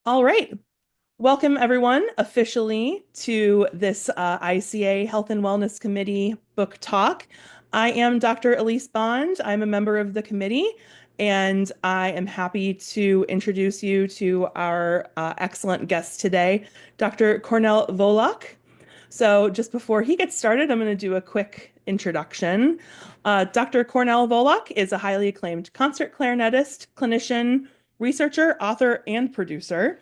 All right. Welcome, everyone, officially to this ICA Health and Wellness Committee book talk. I am Dr. Elise Bond. I'm a member of the committee, and I am happy to introduce you to our excellent guest today, Dr. Kornel Wolak. So, just before he gets started, I'm going to do a quick introduction. Dr. Kornel Wolak is a highly acclaimed concert clarinetist, clinician, researcher, author, and producer.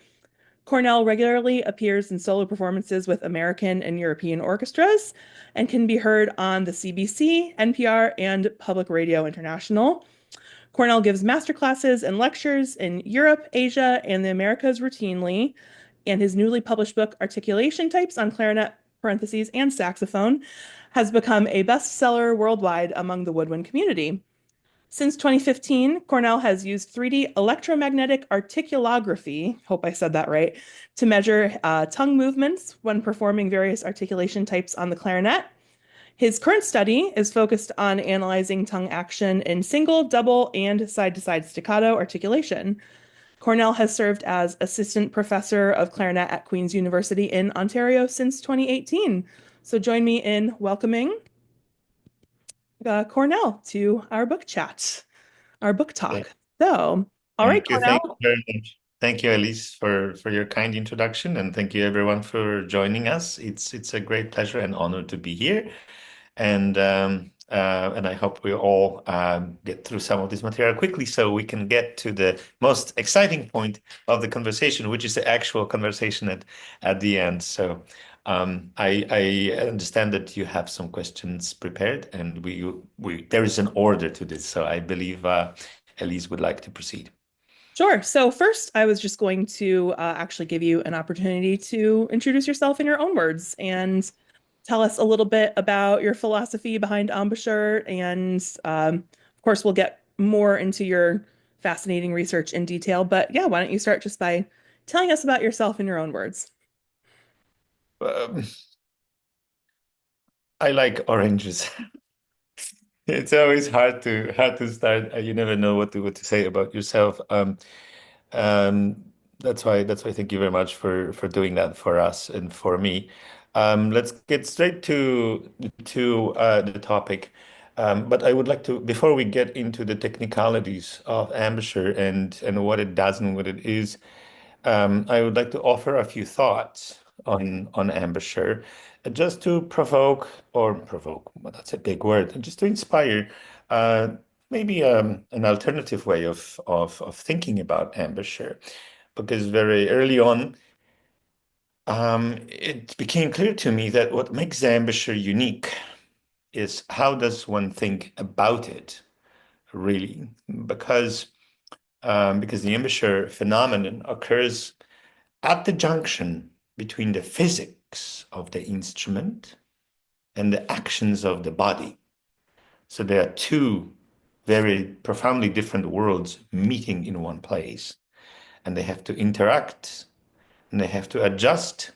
Cornell regularly appears in solo performances with American and European orchestras and can be heard on the CBC, NPR, and Public Radio International. Cornell gives masterclasses and lectures in Europe, Asia, and the Americas routinely, and his newly published book, Articulation Types on Clarinet, parentheses, and Saxophone, has become a bestseller worldwide among the woodwind community. Since 2015, Cornell has used 3D electromagnetic articulography, hope I said that right, to measure tongue movements when performing various articulation types on the clarinet. His current study is focused on analyzing tongue action in single, double, and side-to-side staccato articulation. Cornell has served as assistant professor of clarinet at Queen's University in Ontario since 2018. So join me in welcoming Cornell to our book chat, our book Thank talk. So, all right, thank you. Thank you Cornell. very much. Thank you, Elise, for your kind introduction, and thank you everyone for joining us. It's a great pleasure and honor to be here, and I hope we all get through some of this material quickly so we can get to the most exciting point of the conversation, which is the actual conversation at the end. So I understand that you have some questions prepared, and we there is an order to this, so I believe Elise would like to proceed. Sure. So, first, I was just going to actually give you an opportunity to introduce yourself in your own words and tell us a little bit about your philosophy behind embouchure. And of course, we'll get more into your fascinating research in detail. But yeah, why don't you start just by telling us about yourself in your own words? Um, I like oranges. It's always hard to start. You never know what to say about yourself. Um, that's why thank you very much for doing that for us and for me. Let's get straight to the topic. But I would like to, before we get into the technicalities of embouchure and what it does and what it is, I would like to offer a few thoughts on embouchure, just to provoke, well, that's a big word, just to inspire uh, maybe an alternative way of thinking about embouchure. Because very early on, it became clear to me that what makes embouchure unique is how does one think about it, really? Because because the embouchure phenomenon occurs at the junction between the physics of the instrument and the actions of the body. So there are two very profoundly different worlds meeting in one place, and they have to interact and they have to adjust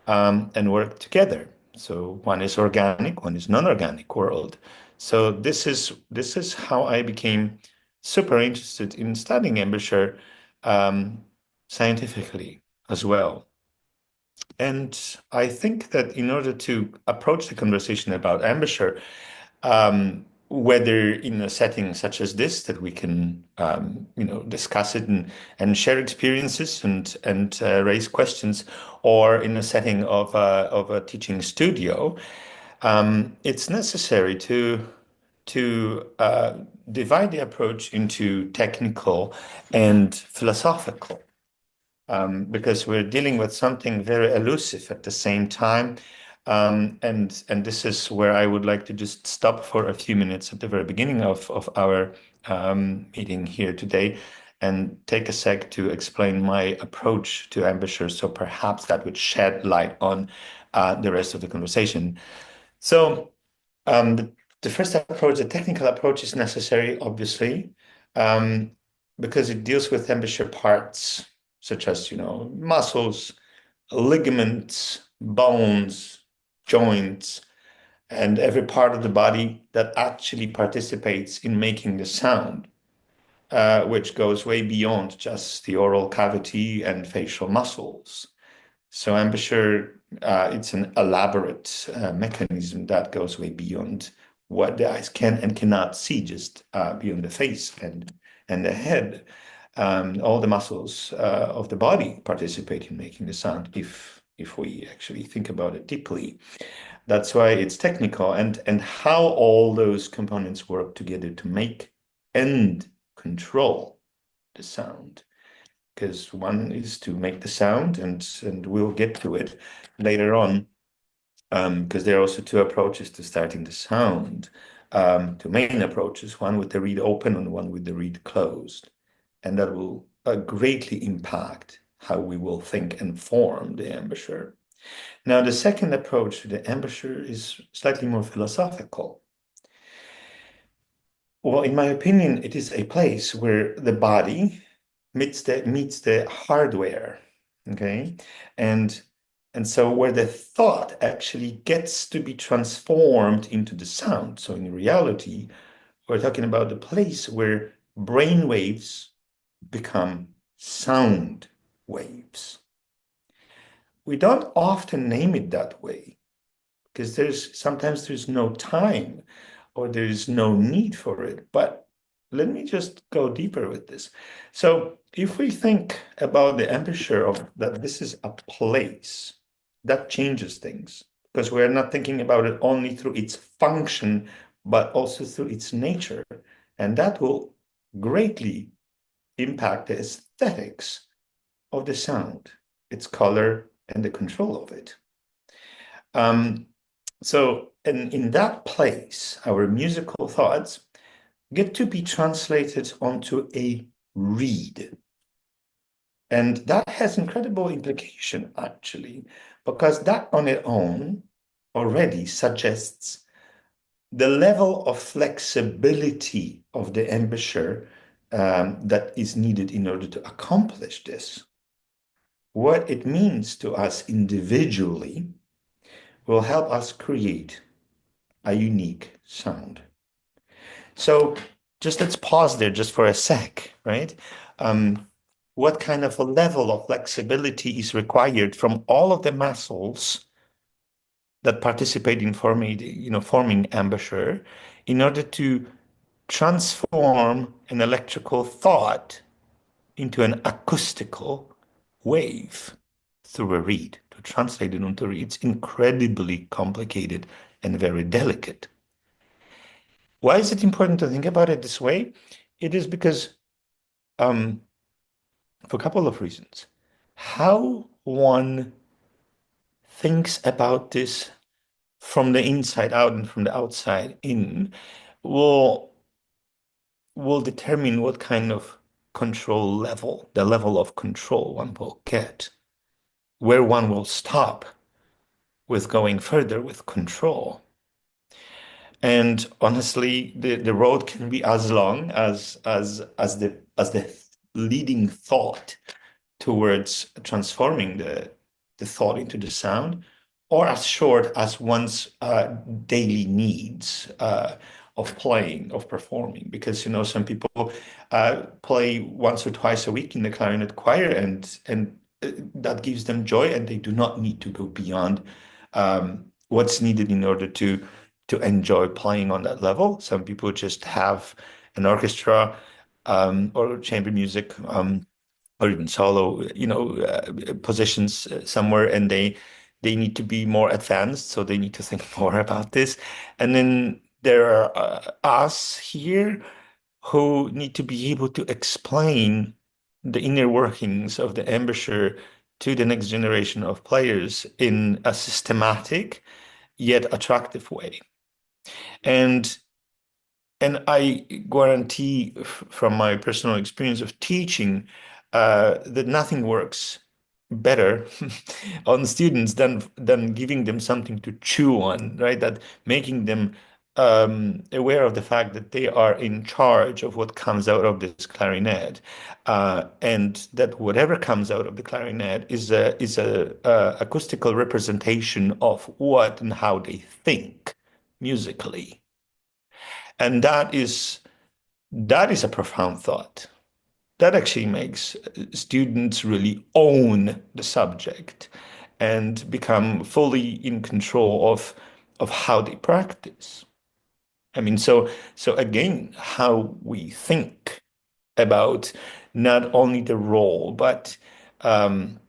and work together. So one is organic, one is non-organic world. So this is how I became super interested in studying embouchure scientifically as well. And I think that in order to approach the conversation about embouchure, whether in a setting such as this that we can, discuss it and share experiences and raise questions, or in a setting of a teaching studio, it's necessary to divide the approach into technical and philosophical because we're dealing with something very elusive at the same time. And this is where I would like to just stop for a few minutes at the very beginning of our meeting here today and take a sec to explain my approach to embouchure. So perhaps that would shed light on the rest of the conversation. So the first approach, the technical approach, is necessary, obviously, um, because it deals with embouchure parts such as, muscles, ligaments, bones, joints, and every part of the body that actually participates in making the sound. which goes way beyond just the oral cavity and facial muscles. So embouchure, it's an elaborate mechanism that goes way beyond what the eyes can and cannot see, just beyond the face and the head. All the muscles of the body participate in making the sound if we actually think about it deeply. That's why it's technical, and how all those components work together to make and control the sound. Because one is to make the sound, and we'll get to it later on. Because there are also two approaches to starting the sound. Two main approaches, one with the reed open and one with the reed closed. And that will greatly impact how we will think and form the embouchure. Now, the second approach to the embouchure is slightly more philosophical. Well, in my opinion, it is a place where the body meets the hardware, okay? And and so where the thought actually gets to be transformed into the sound. So in reality, we're talking about the place where brain waves become sound waves. We don't often name it that way because sometimes there's no time or there's no need for it. But let me just go deeper with this. So if we think about the embouchure of that this is a place, that changes things because we're not thinking about it only through its function, but also through its nature. And that will greatly impact the aesthetics of the sound, its color, and the control of it. So in that place, our musical thoughts get to be translated onto a reed. And that has incredible implication, actually, because that on its own already suggests the level of flexibility of the embouchure that is needed in order to accomplish this. What it means to us individually will help us create a unique sound. So just let's pause there just for a sec, right? What kind of a level of flexibility is required from all of the muscles that participate in forming embouchure in order to transform an electrical thought into an acoustical wave through a reed, to translate it onto a reed. It's incredibly complicated and very delicate. Why is it important to think about it this way? It is because, for a couple of reasons. How one thinks about this from the inside out and from the outside in will determine what kind of control level, the level of control one will get, where one will stop with going further with control. And honestly, the road can be as long as the leading thought towards transforming the thought into the sound, or as short as one's daily needs of playing, of performing. Because some people play once or twice a week in the clarinet choir, and that gives them joy, and they do not need to go beyond what's needed in order to enjoy playing on that level. Some people just have an orchestra or chamber music or even solo, positions somewhere, and they need to be more advanced, so they need to think more about this. And then there are us here who need to be able to explain the inner workings of the embouchure to the next generation of players in a systematic yet attractive way. And I guarantee from my personal experience of teaching that nothing works better on students than giving them something to chew on, right? That making them aware of the fact that they are in charge of what comes out of this clarinet, and that whatever comes out of the clarinet is a acoustical representation of what and how they think musically. And that is That is a profound thought. That actually makes students really own the subject and become fully in control of how they practice. I mean, so again, how we think about not only the role, but um,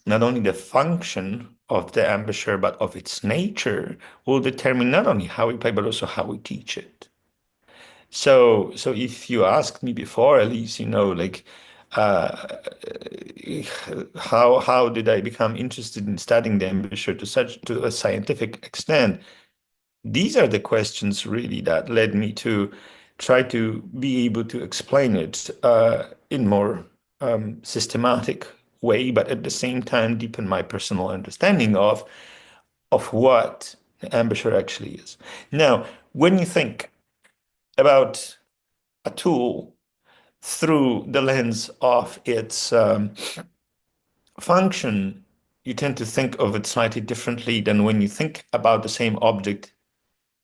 not only the function of the embouchure, but of its nature will determine not only how we play, but also how we teach it. So if you asked me before, at least, like, uh, how did I become interested in studying the embouchure to a scientific extent? These are the questions really that led me to try to be able to explain it in more systematic way, but at the same time deepen my personal understanding of what embouchure actually is. Now, when you think about a tool through the lens of its function, you tend to think of it slightly differently than when you think about the same object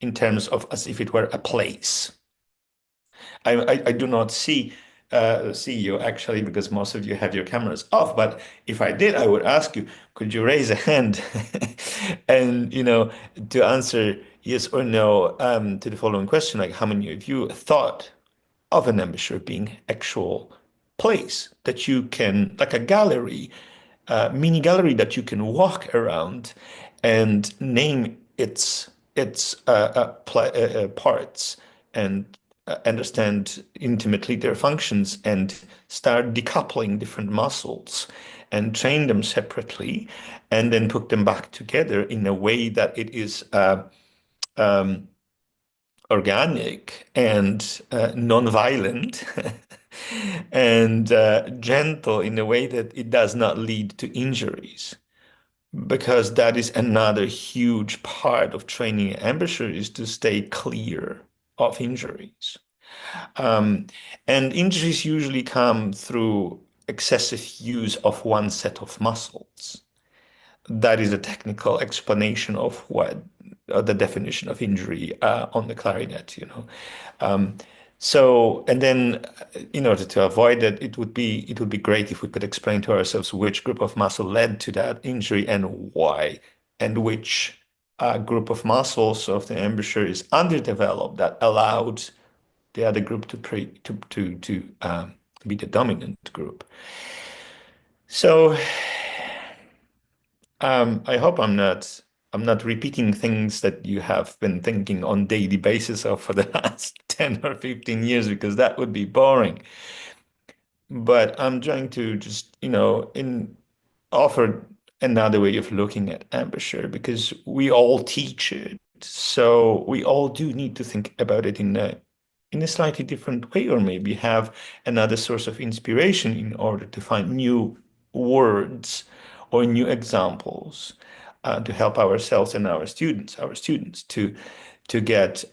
in terms of as if it were a place. I do not see you actually because most of you have your cameras off. But if I did, I would ask you, could you raise a hand and to answer yes or no to the following question, like how many of you thought of an embouchure being actual place that you can, like a gallery, mini gallery that you can walk around and name its parts and understand intimately their functions and start decoupling different muscles and train them separately and then put them back together in a way that it is um, organic and non-violent and gentle in a way that it does not lead to injuries. Because that is another huge part of training embouchure is to stay clear of injuries. Um, and injuries usually come through excessive use of one set of muscles. That is a technical explanation of what the definition of injury on the clarinet. Um, and then in order to avoid that, it would be great if we could explain to ourselves which group of muscle led to that injury and why, and which group of muscles of the embouchure is underdeveloped that allowed the other group to be the dominant group. So I hope I'm not repeating things that you have been thinking on daily basis of for the last 10 or 15 years because that would be boring. But I'm trying to just, in offer another way of looking at embouchure because we all teach it. So we all do need to think about it in a slightly different way, or maybe have another source of inspiration in order to find new words or new examples to help ourselves and our students to get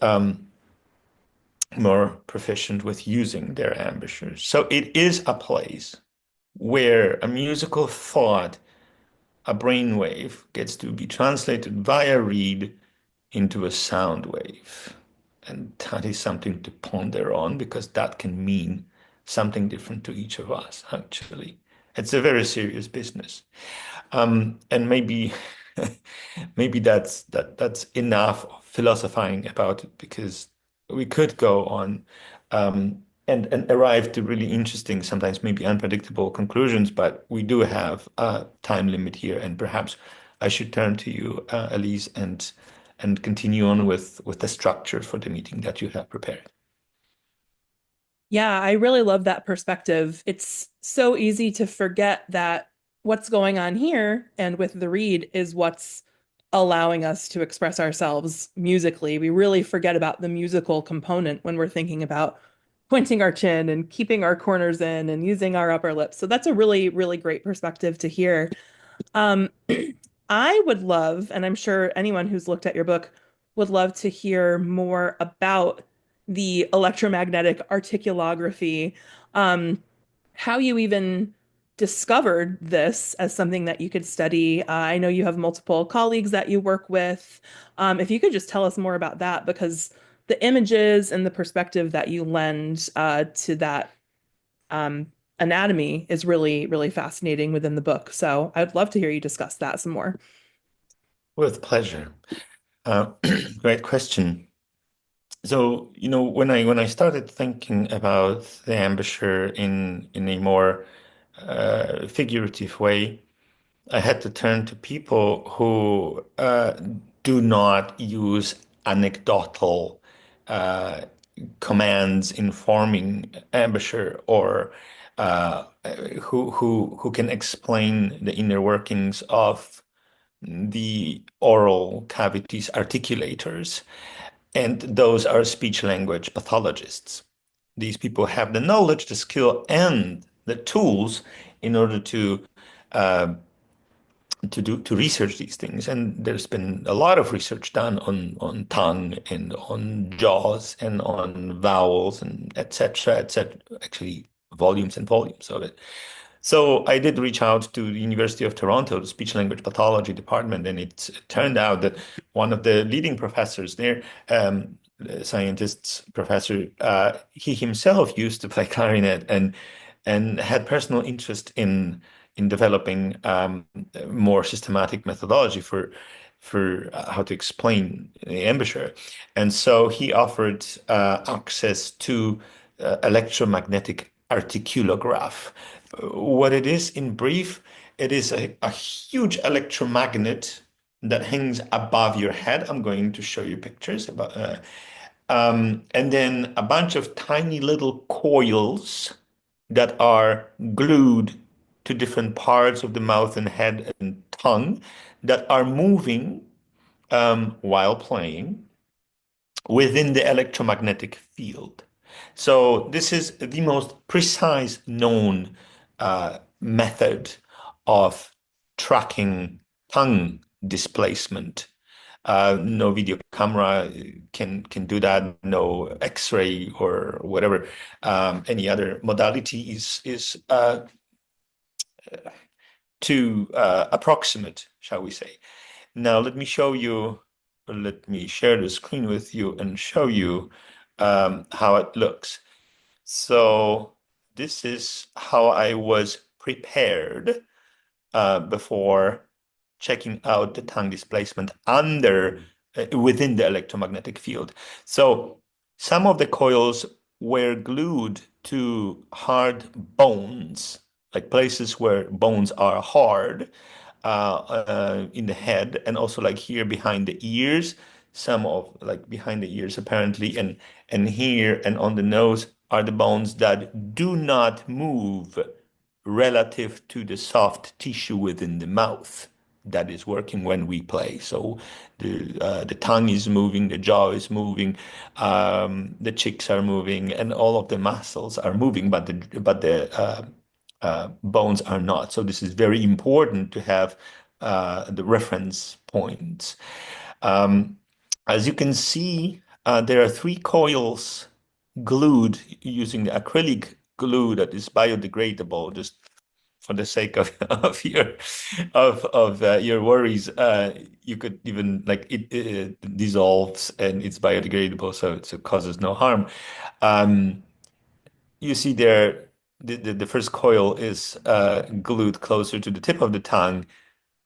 more proficient with using their embouchures. So it is a place where a musical thought, a brainwave, gets to be translated via reed into a sound wave. And that is something to ponder on because that can mean something different to each of us, actually. It's a very serious business. And maybe maybe that's enough of philosophizing about it because we could go on and arrive to really interesting, sometimes maybe unpredictable conclusions, but we do have a time limit here, and perhaps I should turn to you, Elise, and continue on with the structure for the meeting that you have prepared. Yeah, I really love that perspective. It's so easy to forget that what's going on here and with the reed is what's allowing us to express ourselves musically. We really forget about the musical component when we're thinking about pointing our chin and keeping our corners in and using our upper lip. So that's a really, really great perspective to hear. Um, I would love, and I'm sure anyone who's looked at your book would love to hear more about the electromagnetic articulography, um, how you even discovered this as something that you could study. I know you have multiple colleagues that you work with. If you could just tell us more about that, because the images and the perspective that you lend to that um, anatomy is really, really fascinating within the book. So I'd love to hear you discuss that some more. With pleasure. Uh, Great question. So, when I started thinking about the embouchure in a more figurative way, I had to turn to people who do not use anecdotal uh, commands informing embouchure, or who can explain the inner workings of the oral cavities articulators. And those are speech-language pathologists. These people have the knowledge, the skill, and the tools in order uh, to research these things. And there's been a lot of research done on tongue and on jaws and on vowels and etc. etc. Actually, volumes and volumes of it. So I did reach out to the University of Toronto, the Speech-Language Pathology Department, and it turned out that one of the leading professors there, scientists professor, he himself used to play clarinet and had personal interest in developing more systematic methodology for how to explain the embouchure. And so he offered access to electromagnetic articulograph. What it is in brief, it is a huge electromagnet that hangs above your head. I'm going to show you pictures about, and then a bunch of tiny little coils that are glued to different parts of the mouth and head and tongue that are moving while playing within the electromagnetic field. So this is the most precise known method of tracking tongue displacement. No video camera can do that. No X-ray or whatever. Any other modality is too approximate, shall we say. Now let me show you, let me share the screen with you and show you how it looks. So this is how I was prepared before checking out the tongue displacement within the electromagnetic field. So some of the coils were glued to hard bones, like places where bones are hard, in the head, and also like here behind the ears, some of like behind the ears apparently, and here and on the nose are the bones that do not move relative to the soft tissue within the mouth that is working when we play. So the tongue is moving, the jaw is moving, the cheeks are moving, and all of the muscles are moving, but the bones are not. So this is very important to have the reference points. Um, as you can see, there are three coils glued using the acrylic glue that is biodegradable. Just for the sake of your worries, you could even like it dissolves and it's biodegradable, so it causes no harm. Um, you see there, the first coil is glued closer to the tip of the tongue.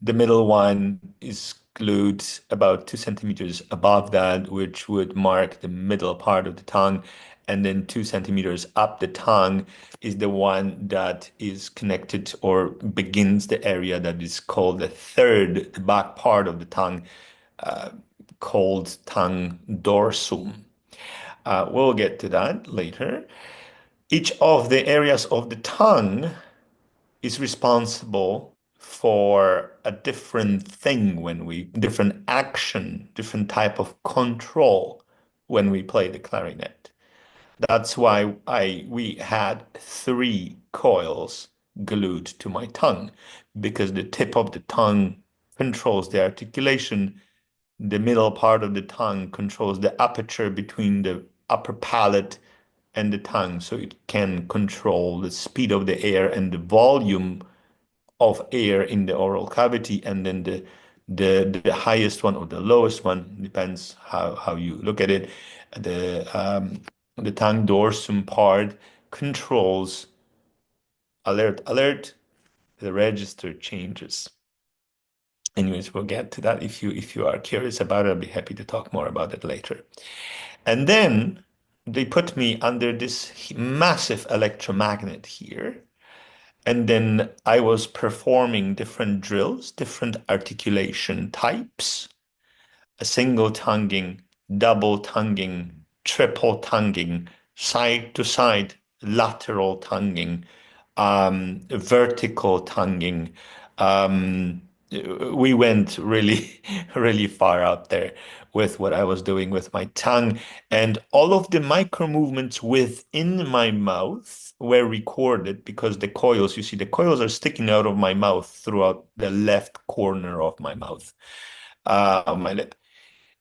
The middle one is glued about 2 centimeters above that, which would mark the middle part of the tongue. And then 2 centimeters up the tongue is the one that is connected or begins the area that is called the back part of the tongue, uh, called tongue dorsum. We'll get to that later. Each of the areas of the tongue is responsible for a different thing different action, different type of control when we play the clarinet. That's why we had three coils glued to my tongue, because the tip of the tongue controls the articulation, the middle part of the tongue controls the aperture between the upper palate and the tongue, so it can control the speed of the air and the volume of air in the oral cavity, and then the highest one or the lowest one, depends how you look at it, the tongue dorsum part controls alert, alert, the register changes. Anyways, we'll get to that. If you are curious about it, I'll be happy to talk more about it later. And then they put me under this massive electromagnet here. And then I was performing different drills, different articulation types, a single tonguing, double tonguing, triple tonguing, side to side, lateral tonguing, vertical tonguing. Um, we went really, really far out there with what I was doing with my tongue, and all of the micro movements within my mouth were recorded because the coils, you see, the coils are sticking out of my mouth throughout the left corner of my mouth, my lip.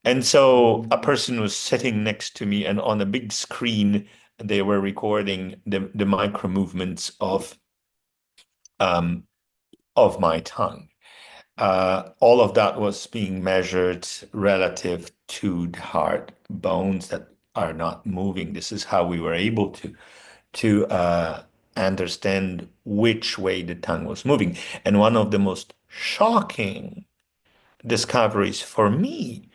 And so a person was sitting next to me, and on a big screen, they were recording the micro movements um, of my tongue. All of that was being measured relative to the heart bones that are not moving. This is how we were able to understand which way the tongue was moving. And one of the most shocking discoveries for me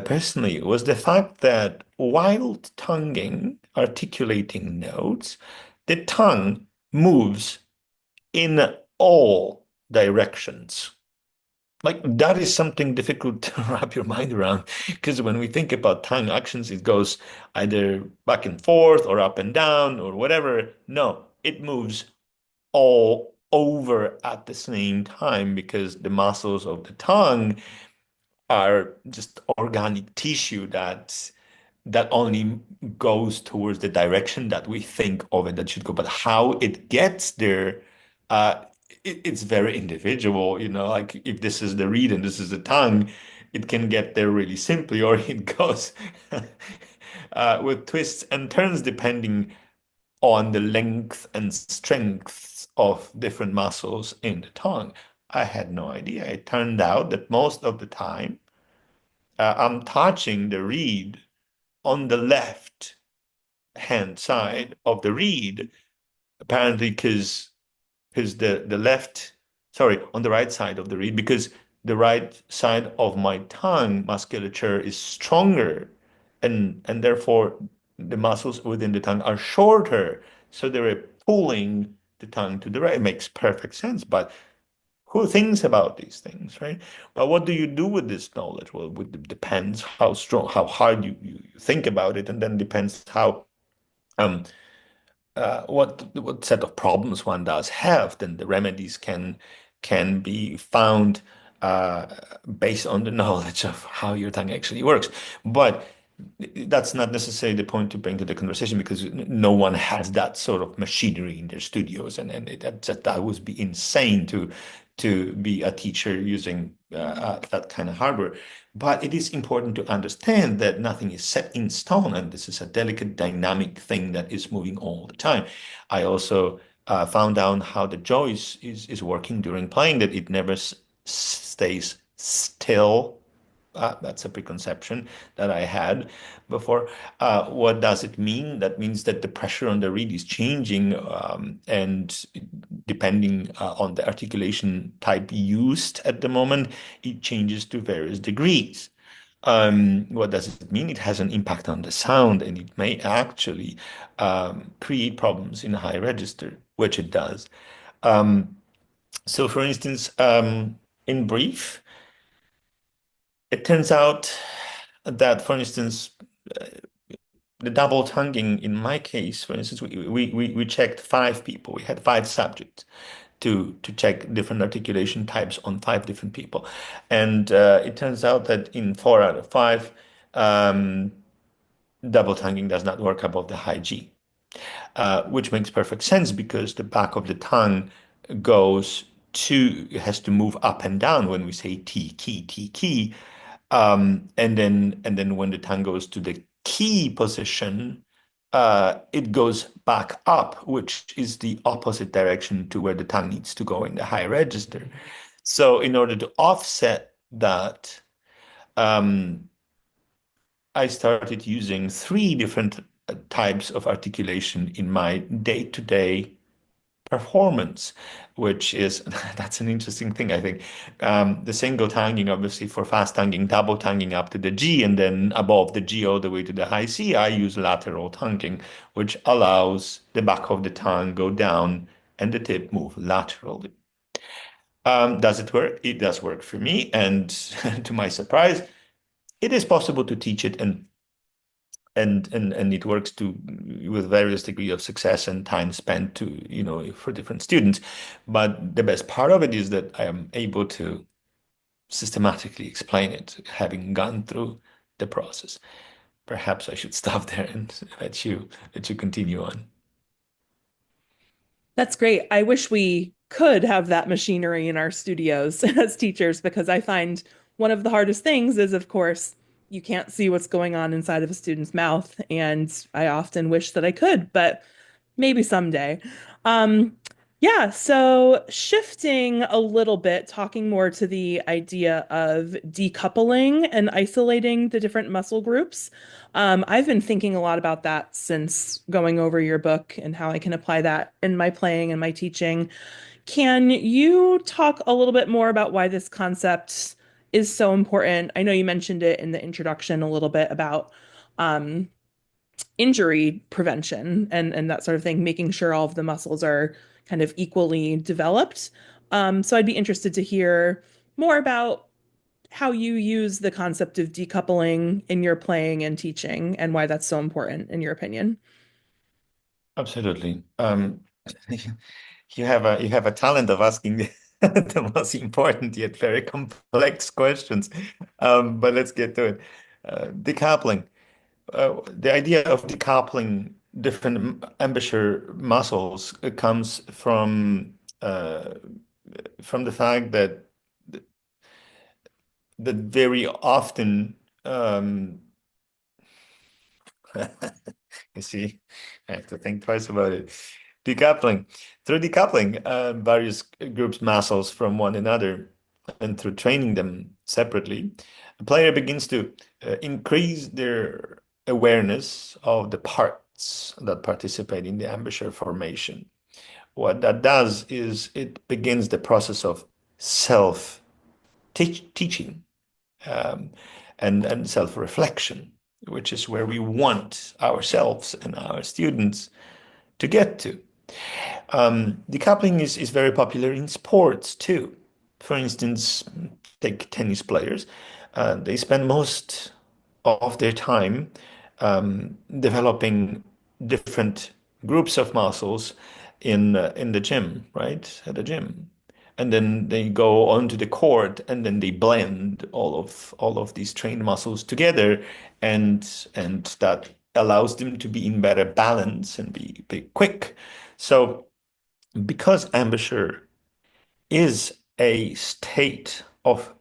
personally was the fact that while tonguing, articulating notes, the tongue moves in all directions. Like that is something difficult to wrap your mind around because when we think about tongue actions, it goes either back and forth or up and down or whatever. No, it moves all over at the same time because the muscles of the tongue are just organic tissue that only goes towards the direction that we think of it that should go. But how it gets there, uh, it's very individual. Like if this is the reed and this is the tongue, it can get there really simply, or it goes with twists and turns depending on the length and strength of different muscles in the tongue. I had no idea. It turned out that most of the time, I'm touching the reed on the left hand side of the reed, apparently because the left, sorry, on the right side of the reed, because the right side of my tongue musculature is stronger, and therefore the muscles within the tongue are shorter, so they're pulling the tongue to the right. It makes perfect sense, but who thinks about these things, right? But what do you do with this knowledge? Well, it depends how strong, how hard you think about it, and then depends how um what set of problems one does have. Then the remedies can be found uh, based on the knowledge of how your tongue actually works. But that's not necessarily the point to bring to the conversation because no one has that sort of machinery in their studios, and that would be insane to be a teacher using that kind of hardware. But it is important to understand that nothing is set in stone, and this is a delicate, dynamic thing that is moving all the time. I also found out how the jaw is working during playing, that it never stays still. That's a preconception that I had before. What does it mean? That means that the pressure on the reed is changing, and depending on the articulation type used at the moment, it changes to various degrees. What does it mean? It has an impact on the sound, and it may actually create problems in a high register, which it does. Um, so, for instance, in brief, it turns out that, for instance, uh, the double tonguing in my case, for instance, we checked five people. We had five subjects to check different articulation types on five different people. And it turns out that in 4 out of 5, um, double tonguing does not work above the high G, which makes perfect sense because the back of the tongue goes has to move up and down when we say T key. And then when the tongue goes to the key position, it goes back up, which is the opposite direction to where the tongue needs to go in the high register. So in order to offset that, um, I started using three different types of articulation in my day-to-day performance, which is that's an interesting thing, I think. The single tonguing, obviously, for fast tonguing, double tonguing up to the G, and then above the G all the way to the high C. I use lateral tonguing, which allows the back of the tongue go down and the tip move laterally. Does it work? It does work for me, and to my surprise, it is possible to teach it, and it works to with various degree of success and time spent to for different students. But the best part of it is that I am able to systematically explain it, having gone through the process. Perhaps I should stop there and let you continue on. That's great. I wish we could have that machinery in our studios as teachers because I find one of the hardest things is, of course, you can't see what's going on inside of a student's mouth. And I often wish that I could, but maybe someday. Um, yeah, so shifting a little bit, talking more to the idea of decoupling and isolating the different muscle groups. I've been thinking a lot about that since going over your book and how I can apply that in my playing and my teaching. Can you talk a little bit more about why this concept is so important? I know you mentioned it in the introduction a little bit about um, injury prevention and that sort of thing, making sure all of the muscles are kind of equally developed. So I'd be interested to hear more about how you use the concept of decoupling in your playing and teaching and why that's so important in your opinion. Absolutely. You have a talent of asking the most important yet very complex questions. But let's get to it. Decoupling. The idea of decoupling different embouchure muscles comes from the fact that very often you see, I have to think twice about it. Decoupling. Through decoupling various groups muscles from one another and through training them separately, a player begins to increase their awareness of the parts that participate in the embouchure formation. What that does is it begins the process of self-teaching um, and self-reflection, which is where we want ourselves and our students to get to. Decoupling is very popular in sports too. For instance, take tennis players. They spend most of their time developing different groups of muscles in the gym, right? At the gym. And then they go onto the court and then they blend all of these trained muscles together and that allows them to be in better balance and be quick. So because embouchure is a state of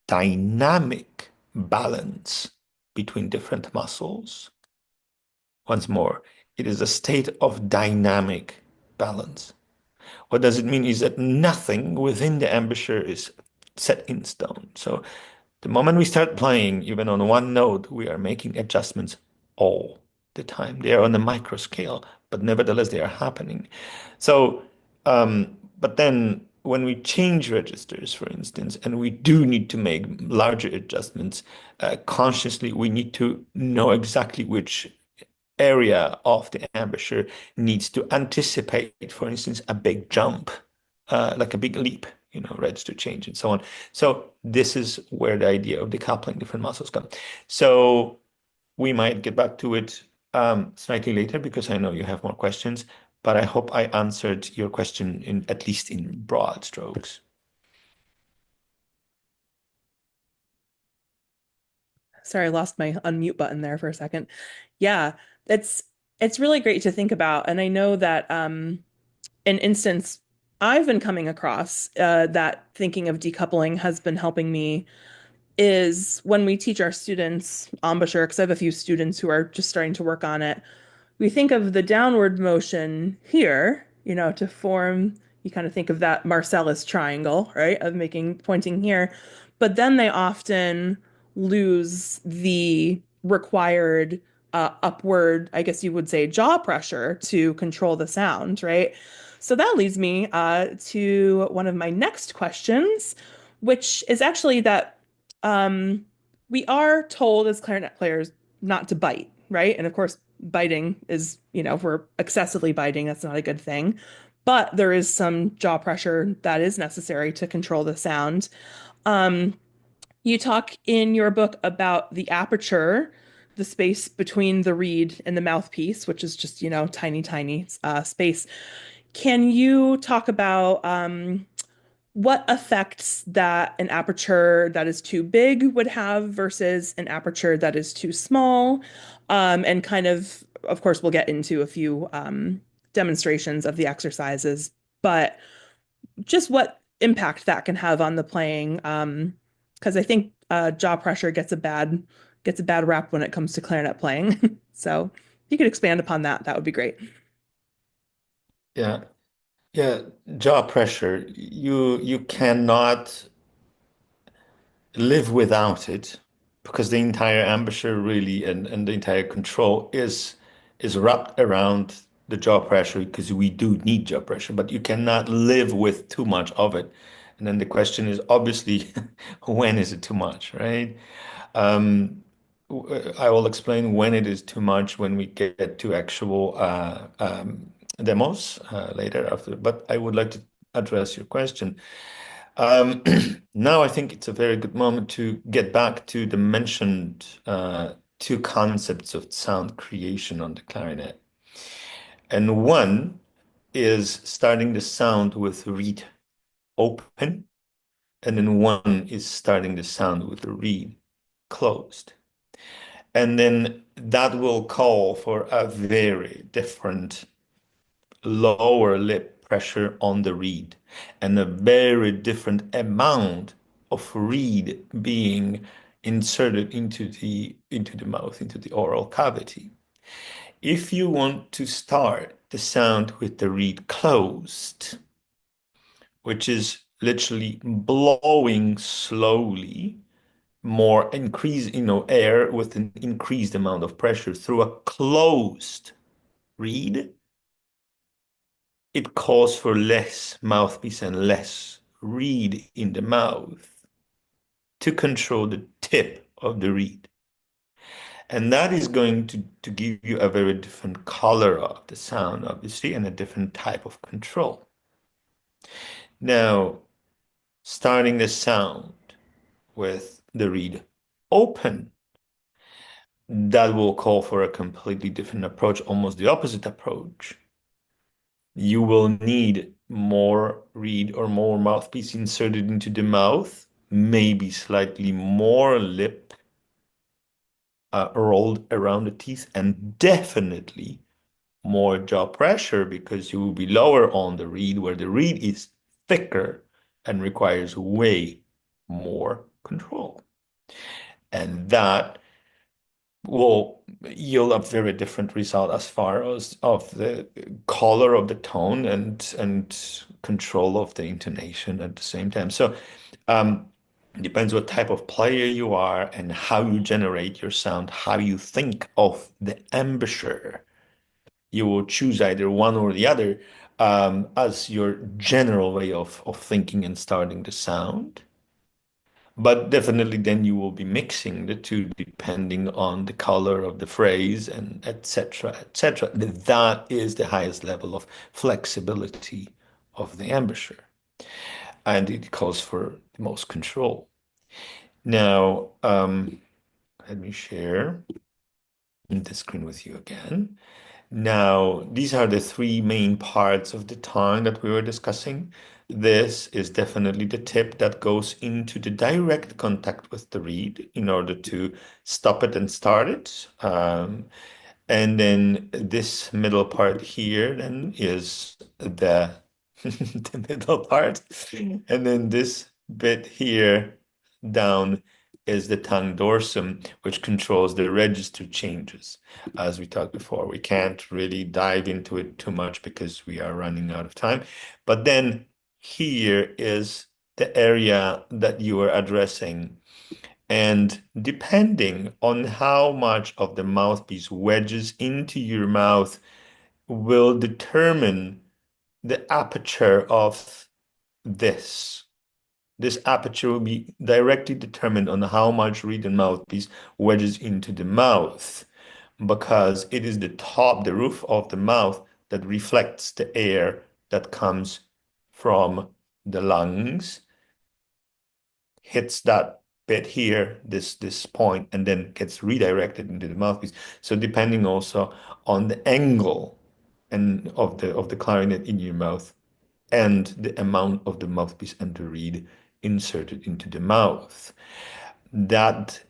dynamic balance between different muscles, once more, it is a state of dynamic balance. What does it mean is that nothing within the embouchure is set in stone. So the moment we start playing, even on one note, we are making adjustments all the time. They are on a micro scale, but nevertheless, they are happening. So, but then when we change registers, for instance, and we do need to make larger adjustments, consciously, we need to know exactly which area of the embouchure needs to anticipate, for instance, a big jump, like a big leap, register change and so on. So this is where the idea of decoupling different muscles come. So we might get back to it slightly later because I know you have more questions, but I hope I answered your question in at least in broad strokes. Sorry, I lost my unmute button there for a second. Yeah, it's it's really great to think about. And I know that an instance I've been coming across that thinking of decoupling has been helping me is when we teach our students embouchure, because I have a few students who are just starting to work on it. We think of the downward motion here, to form, you kind of think of that Marcellus triangle, right? Of making pointing here. But then they often lose the required upward, I guess you would say, jaw pressure to control the sound, right? So that leads me to one of my next questions, which is actually that um, we are told as clarinet players not to bite, right? And of course, biting is, if we're excessively biting, that's not a good thing. But there is some jaw pressure that is necessary to control the sound. Um, you talk in your book about the aperture, the space between the reed and the mouthpiece, which is just, tiny, tiny space. Can you talk about what effects that an aperture that is too big would have versus an aperture that is too small? And of course, we'll get into a few demonstrations of the exercises, but just what impact that can have on the playing. Because I think jaw pressure gets a bad rap when it comes to clarinet playing. So if you could expand upon that, that would be great. Yeah. Yeah, jaw pressure. You cannot live without it because the entire embouchure really and the entire control is wrapped around the jaw pressure because we do need jaw pressure, but you cannot live with too much of it. And then the question is obviously when is it too much, right? Um, I will explain when it is too much when we get to actual demos later after, but I would like to address your question. Um, Now I think it's a very good moment to get back to the mentioned two concepts of sound creation on the clarinet. And one is starting the sound with reed open, and then one is starting the sound with the reed closed. And then that will call for a very different lower lip pressure on the reed and a very different amount of reed being inserted into the mouth, into the oral cavity. If you want to start the sound with the reed closed, which is literally blowing slowly, more increase, air with an increased amount of pressure through a closed reed, it calls for less mouthpiece and less reed in the mouth to control the tip of the reed. And that is going to give you a very different color of the sound, obviously, and a different type of control. Now, starting the sound with the reed open, that will call for a completely different approach, almost the opposite approach. You will need more reed or more mouthpiece inserted into the mouth, maybe slightly more lip rolled around the teeth, and definitely more jaw pressure because you will be lower on the reed, where the reed is thicker and requires way more control. And that will yield a very different result as far as of the color of the tone and control of the intonation at the same time. So it depends what type of player you are and how you generate your sound, how you think of the embouchure. You will choose either one or the other as your general way of thinking and starting the sound. But definitely then you will be mixing the two depending on the color of the phrase and etc., etc. That is the highest level of flexibility of the embouchure. And it calls for the most control. Now, let me share the screen with you again. Now, these are the three main parts of the tongue that we were discussing. This is definitely the tip that goes into the direct contact with the reed in order to stop it and start it. And then this middle part here then is the the middle part. And then this bit here down is the tongue dorsum, which controls the register changes. As we talked before, we can't really dive into it too much because we are running out of time. But then here is the area that you are addressing. And depending on how much of the mouthpiece wedges into your mouth will determine the aperture of this. This aperture will be directly determined on how much reed and mouthpiece wedges into the mouth, because it is the top, the roof of the mouth that reflects the air that comes from the lungs, hits that bit here, this point, and then gets redirected into the mouthpiece. So depending also on the angle and of the clarinet in your mouth and the amount of the mouthpiece and the reed inserted into the mouth. That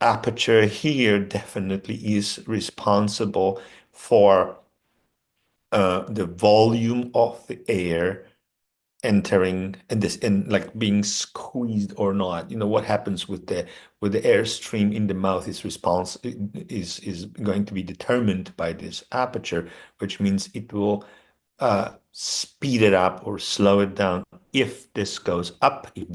aperture here definitely is responsible for the volume of the air entering and this in like being squeezed or not. You know what happens with the airstream in the mouth is going to be determined by this aperture, which means it will speed it up or slow it down. If this goes up, if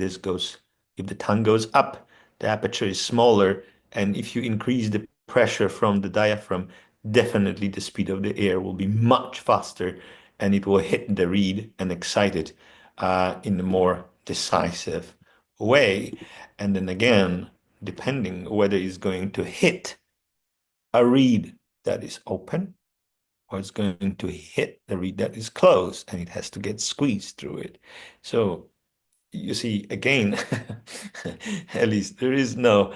the tongue goes up, the aperture is smaller. And if you increase the pressure from the diaphragm, definitely the speed of the air will be much faster and it will hit the reed and excite it in a more decisive way. And then again, depending whether it's going to hit a reed that is open or it's going to hit the reed that is closed and it has to get squeezed through it. So you see, again, at least there is no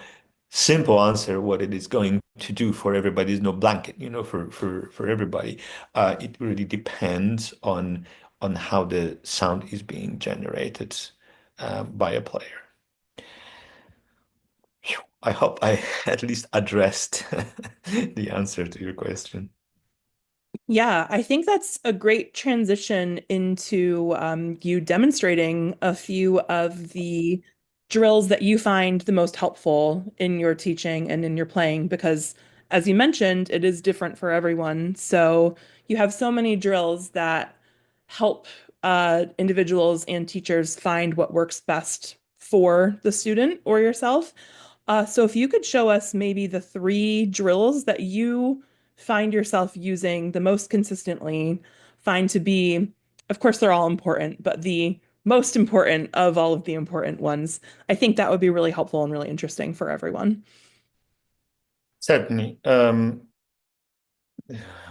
simple answer what it is going to do for everybody. There's no blanket, for everybody. It really depends on how the sound is being generated by a player. I hope I at least addressed the answer to your question. Yeah, I think that's a great transition into you demonstrating a few of the drills that you find the most helpful in your teaching and in your playing, because as you mentioned, it is different for everyone. So you have so many drills that help individuals and teachers find what works best for the student or yourself. So if you could show us maybe the three drills that you find yourself using the most consistently, find to be, of course, they're all important, but the most important of all of the important ones, I think that would be really helpful and really interesting for everyone. Certainly.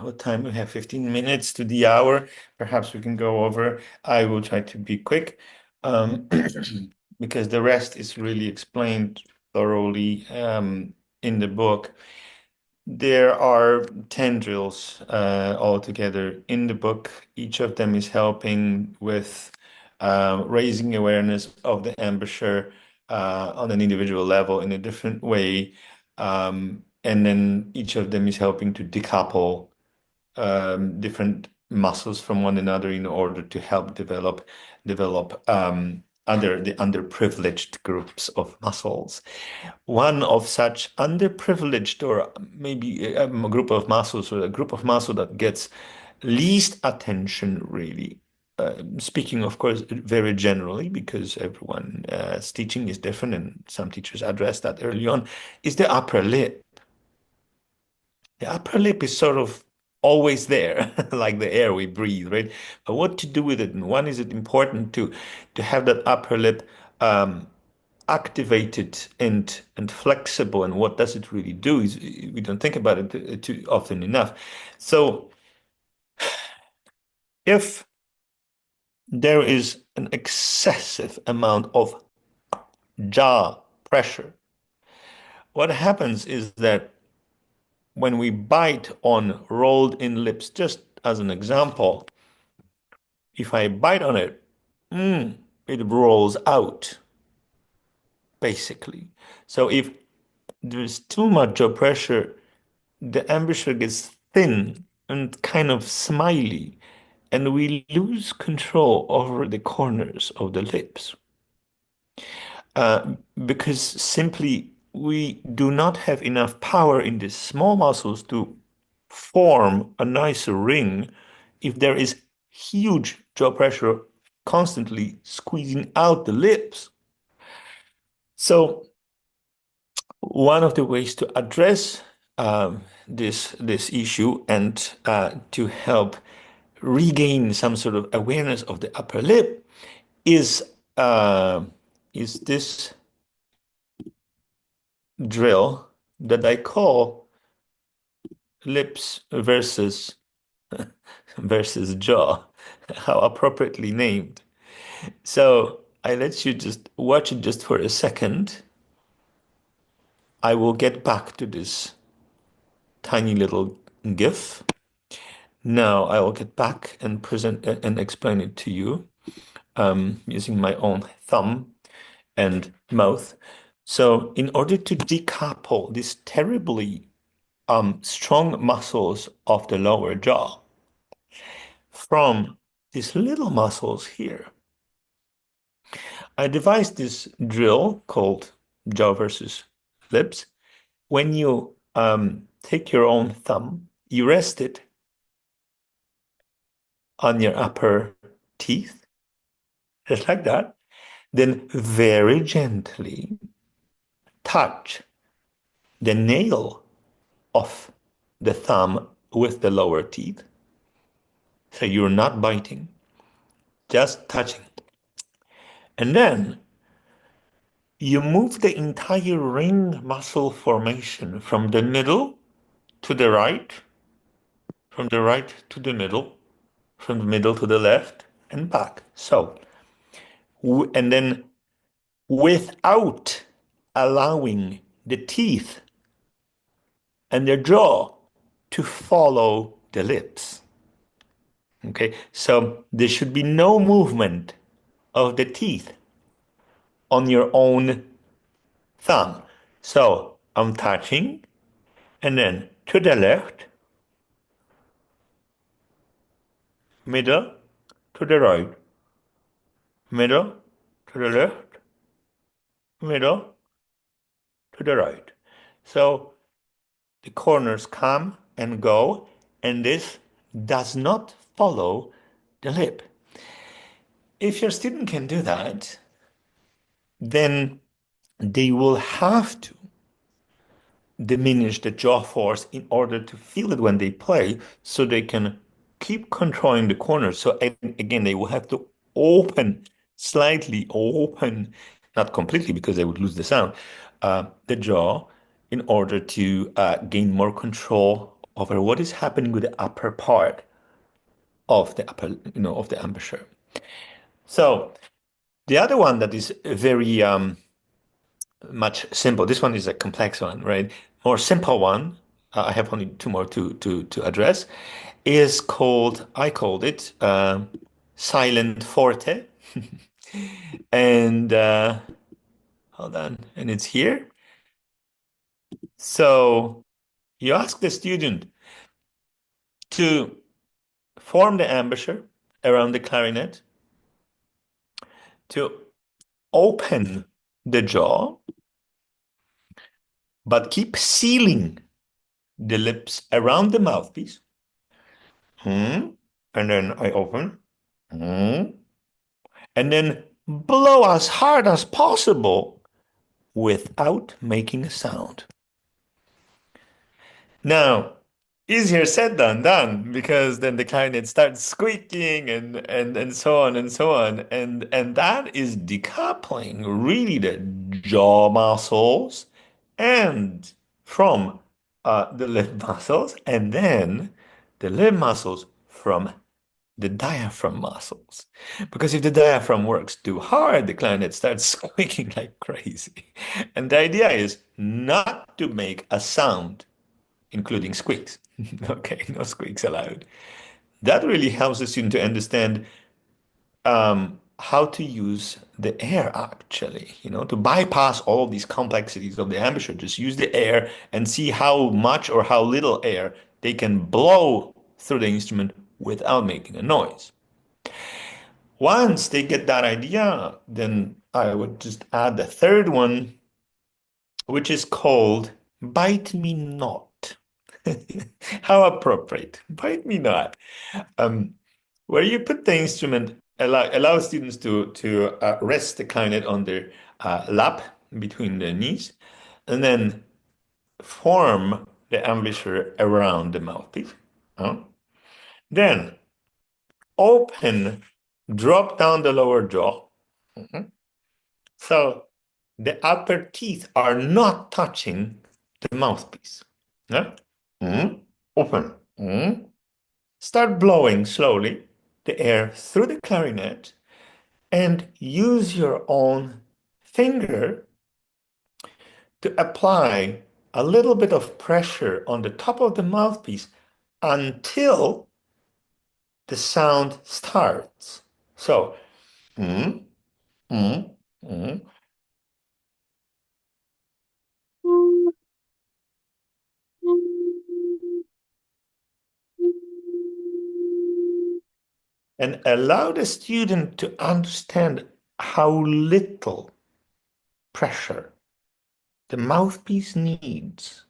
What time we have? 15 minutes to the hour. Perhaps we can go over. I will try to be quick, um, because the rest is really explained thoroughly in the book. There are 10 drills altogether in the book. Each of them is helping with raising awareness of the embouchure on an individual level in a different way. And then each of them is helping to decouple different muscles from one another in order to help develop the underprivileged groups of muscles. One of such underprivileged or maybe a group of muscles or a group of muscle that gets least attention really. Speaking, of course, very generally, because everyone's teaching is different and some teachers address that early on, is the upper lip. The upper lip is sort of always there, like the air we breathe, right? But what to do with it? And when is it important to have that upper lip activated and flexible? And what does it really do? Is we don't think about it too often enough. So if there is an excessive amount of jaw pressure, what happens is that when we bite on rolled in lips, just as an example, if I bite on it, it rolls out, basically. So if there's too much jaw pressure, the embouchure gets thin and kind of smiley, and we lose control over the corners of the lips. Because simply we do not have enough power in the small muscles to form a nice ring if there is huge jaw pressure constantly squeezing out the lips. So one of the ways to address this issue and to help regain some sort of awareness of the upper lip is uh, is this drill that I call lips versus jaw, how appropriately named. So I let you just watch it just for a second. I will get back to this tiny little GIF. Now I will get back and present and explain it to you using my own thumb and mouth. So in order to decouple these terribly strong muscles of the lower jaw from these little muscles here, I devised this drill called jaw versus lips. When you take your own thumb, you rest it on your upper teeth, just like that. Then very gently touch the nail of the thumb with the lower teeth. So you're not biting, just touching. And then you move the entire ring muscle formation from the middle to the right, from the right to the middle, from the middle to the left, and back. So, and then without allowing the teeth and the jaw to follow the lips. Okay, so there should be no movement of the teeth on your own thumb. So I'm touching and then to the left, middle, to the right, middle, to the left, middle, to the right. So the corners come and go, and this does not follow the lip. If your student can do that, then they will have to diminish the jaw force in order to feel it when they play so they can keep controlling the corners. So again, they will have to open, slightly open, not completely because they would lose the sound, the jaw in order to gain more control over what is happening with the upper part of the upper, of the embouchure. So the other one that is very much simple. This one is a complex one, right? More simple one. I have only two more to address. Is called I called it silent forte, and hold on, and it's here. So you ask the student to form the embouchure around the clarinet, to open the jaw, but keep sealing the lips around the mouthpiece. And then I open. And then blow as hard as possible without making a sound. Now, easier said than done because then the clarinet starts squeaking and so on and so on. And that is decoupling really the jaw muscles and from the lip muscles and then the lip muscles from the diaphragm muscles. Because if the diaphragm works too hard, the clarinet starts squeaking like crazy. And the idea is not to make a sound, including squeaks. Okay, no squeaks allowed. That really helps the student to understand how to use the air actually, to bypass all these complexities of the embouchure. Just use the air and see how much or how little air they can blow through the instrument without making a noise. Once they get that idea, then I would just add the third one, which is called Bite Me Not. How appropriate. Bite me not. Where you put the instrument, allow students to rest the clarinet on their lap between their knees, and then form the embouchure around the mouthpiece. Huh? Then open, drop down the lower jaw. Mhm. So the upper teeth are not touching the mouthpiece. Yeah? Mhm. Open. Mhm. Start blowing slowly the air through the clarinet and use your own finger to apply a little bit of pressure on the top of the mouthpiece until the sound starts. So, mm, mm, mm. And allow the student to understand how little pressure the mouthpiece needs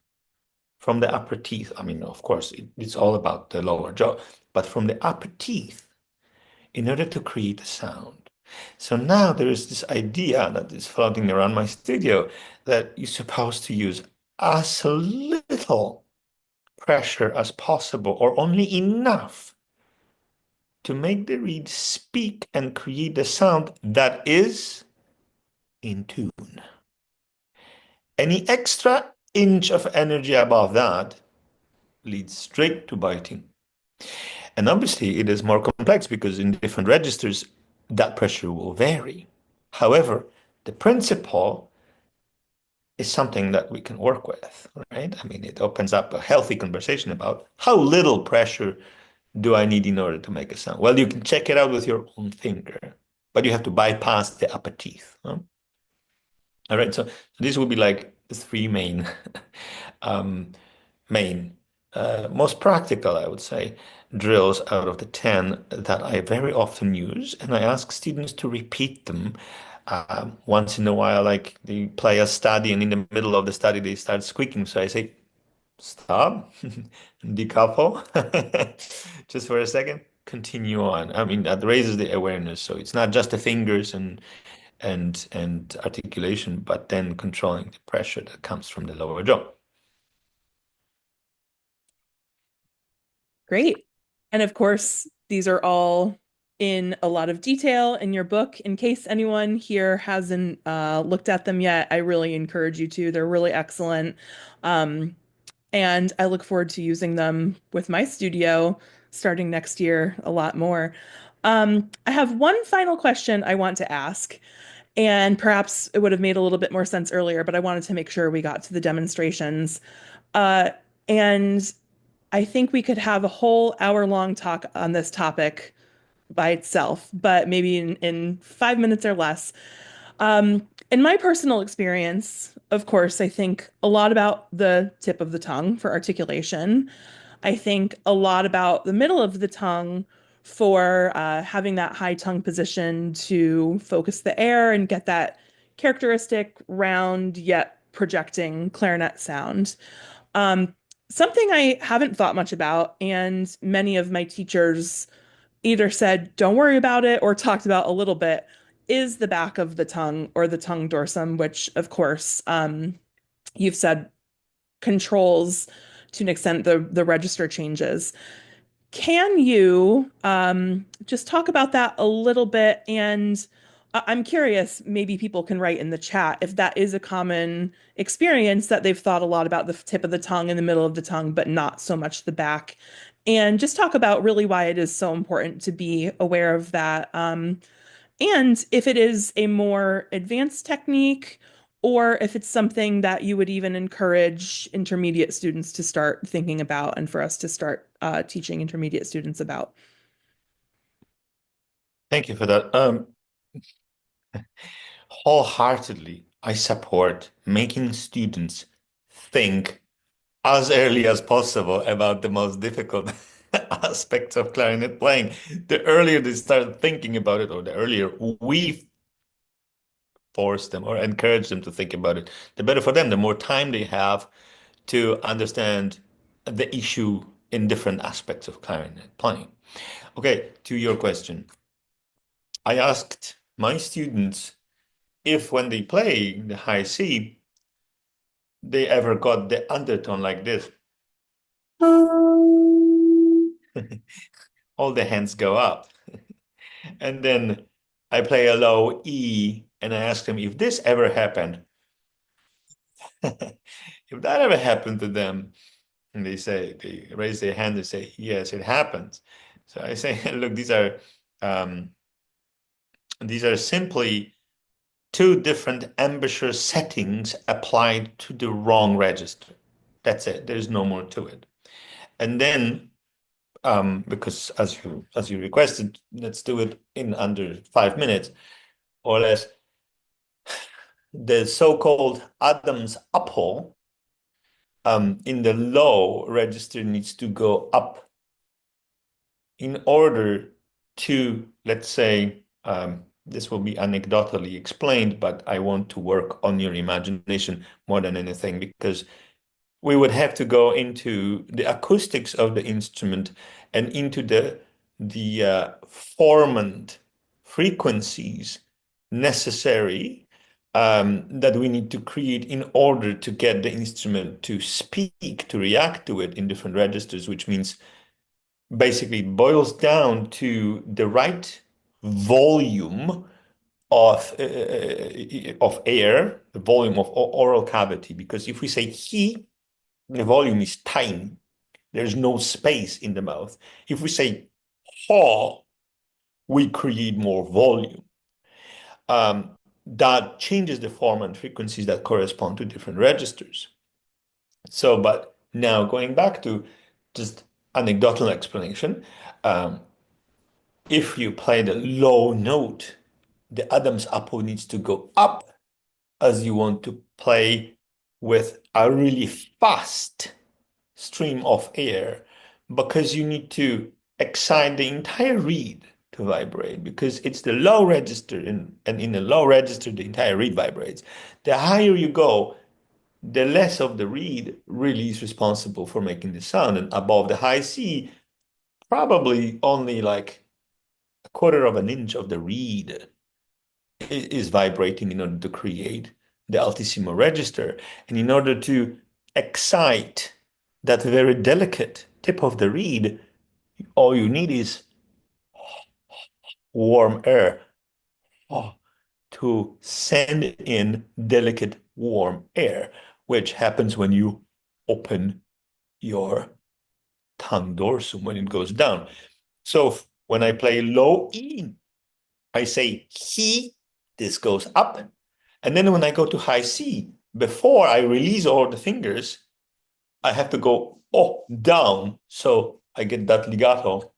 from the upper teeth. I mean, of course, it's all about the lower jaw, but from the upper teeth in order to create a sound. So now there is this idea that is floating around my studio that you're supposed to use as little pressure as possible or only enough to make the reed speak and create a sound that is in tune. Any extra inch of energy above that leads straight to biting. And obviously, it is more complex because in different registers, that pressure will vary. However, the principle is something that we can work with, right? I mean, it opens up a healthy conversation about how little pressure do I need in order to make a sound. Well, you can check it out with your own finger, but you have to bypass the upper teeth. Huh? All right, so this will be like the three main um, main, most practical, I would say, drills out of the 10 that I very often use. And I ask students to repeat them once in a while, like they play a study and in the middle of the study they start squeaking. So I say, stop, decouple, just for a second, continue on. I mean, that raises the awareness. So it's not just the fingers and articulation, but then controlling the pressure that comes from the lower jaw. Great. And of course, these are all in a lot of detail in your book. In case anyone here hasn't looked at them yet, I really encourage you to. They're really excellent. Um, and I look forward to using them with my studio starting next year a lot more. I have one final question I want to ask, and perhaps it would have made a little bit more sense earlier, but I wanted to make sure we got to the demonstrations. Uh, and I think we could have a whole hour-long talk on this topic by itself, but maybe in 5 minutes or less. In my personal experience, of course, I think a lot about the tip of the tongue for articulation. I think a lot about the middle of the tongue for having that high tongue position to focus the air and get that characteristic round yet projecting clarinet sound. Um, Something I haven't thought much about, and many of my teachers either said, don't worry about it, or talked about a little bit, is the back of the tongue or the tongue dorsum, which, of course, you've said controls to an extent the register changes. Can you just talk about that a little bit? And I'm curious, maybe people can write in the chat if that is a common experience that they've thought a lot about the tip of the tongue and the middle of the tongue, but not so much the back. And just talk about really why it is so important to be aware of that. And if it is a more advanced technique, or if it's something that you would even encourage intermediate students to start thinking about and for us to start teaching intermediate students about. Thank you for that. Wholeheartedly, I support making students think as early as possible about the most difficult aspects of clarinet playing. The earlier they start thinking about it, or the earlier we force them or encourage them to think about it, the better for them. The more time they have to understand the issue in different aspects of clarinet playing. Okay, to your question. I asked my students if when they play the high C, they ever got the undertone like this. All the hands go up. And then I play a low E and I ask them if this ever happened. If that ever happened to them, and they raise their hand and say, yes, it happens. So I say, look, um, these are simply two different embouchure settings applied to the wrong register. That's it. There's no more to it. And then, because as you requested, let's do it in under 5 minutes or less. The so-called Adam's apple in the low register needs to go up in order to, let's say, this will be anecdotally explained, but I want to work on your imagination more than anything because we would have to go into the acoustics of the instrument and into the formant frequencies necessary that we need to create in order to get the instrument to speak, to react to it in different registers, which means basically boils down to the right volume of air, the volume of oral cavity. Because if we say he, the volume is tiny. There's no space in the mouth. If we say haw, we create more volume. That changes the form and frequencies that correspond to different registers. So, but now going back to just anecdotal explanation, um, if you play the low note, the Adam's apple needs to go up as you want to play with a really fast stream of air because you need to excite the entire reed to vibrate because it's the low register and in the low register the entire reed vibrates. The higher you go, the less of the reed really is responsible for making the sound. And above the high C, probably only like a quarter of an inch of the reed is vibrating in order to create the altissimo register. And in order to excite that very delicate tip of the reed, all you need is warm air to send in delicate warm air, which happens when you open your tongue dorsum when it goes down. So when I play low E, I say he, this goes up. And then when I go to high C, before I release all the fingers, I have to go down. So I get that legato.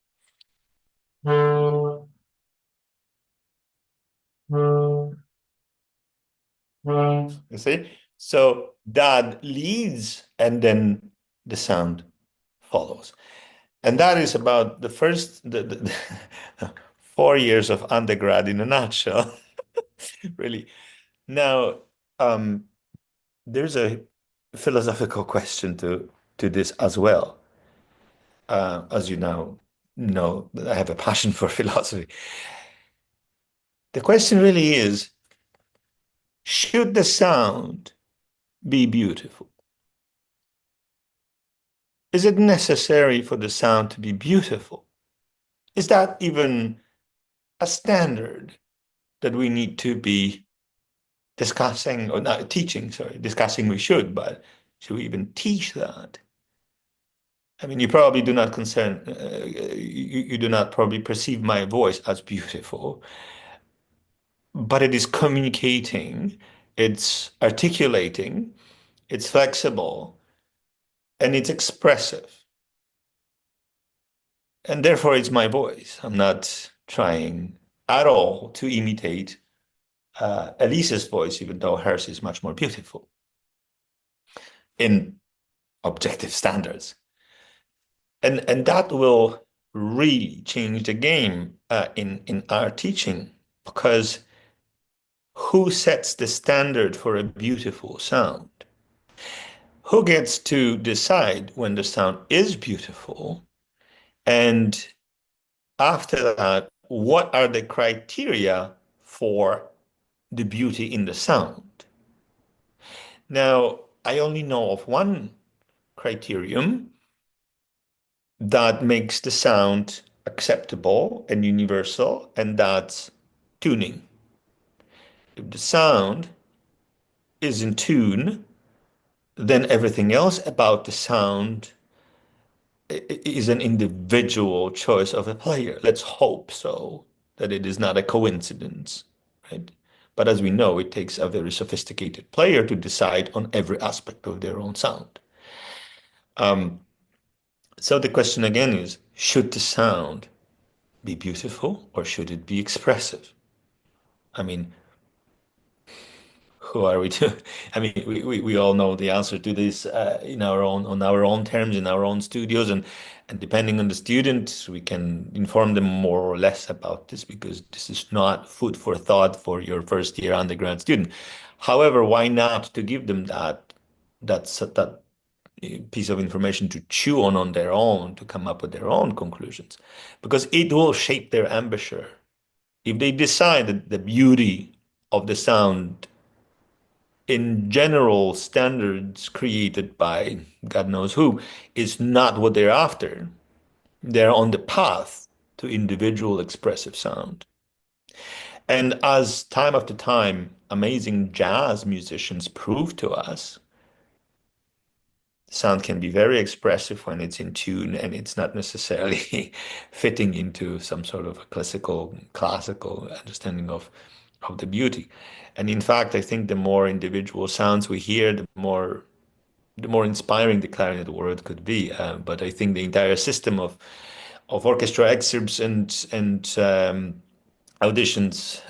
You see? So that leads and then the sound follows. And that is about the first the 4 years of undergrad in a nutshell, really. Now, um, there's a philosophical question to this as well. As you now know, I have a passion for philosophy. The question really is, should the sound be beautiful? Is it necessary for the sound to be beautiful? Is that even a standard that we need to be discussing or not teaching? Sorry, discussing we should, but should we even teach that? I mean, you probably do not you do not probably perceive my voice as beautiful, but it is communicating, it's articulating, it's flexible, and it's expressive. And therefore, it's my voice. I'm not trying at all to imitate Elise's voice, even though hers is much more beautiful in objective standards. And that will really change the game in our teaching because who sets the standard for a beautiful sound? Who gets to decide when the sound is beautiful? And after that, what are the criteria for the beauty in the sound? Now, I only know of one criterion that makes the sound acceptable and universal, and that's tuning. If the sound is in tune, then everything else about the sound is an individual choice of a player. Let's hope so, that it is not a coincidence, right? But as we know, it takes a very sophisticated player to decide on every aspect of their own sound. Um, so the question again is, should the sound be beautiful or should it be expressive? I mean, who are we to? I mean, we all know the answer to this in our own on our own terms in our own studios, and depending on the student, we can inform them more or less about this because this is not food for thought for your first year undergrad student. However, why not to give them that piece of information to chew on their own to come up with their own conclusions, because it will shape their embouchure. If they decide that the beauty of the sound in general standards created by God knows who is not what they're after. They're on the path to individual expressive sound. And as time after time, amazing jazz musicians prove to us, sound can be very expressive when it's in tune and it's not necessarily fitting into some sort of a classical understanding of the beauty. And in fact, I think the more individual sounds we hear, the more inspiring the clarinet world could be. But I think the entire system of orchestra excerpts and auditions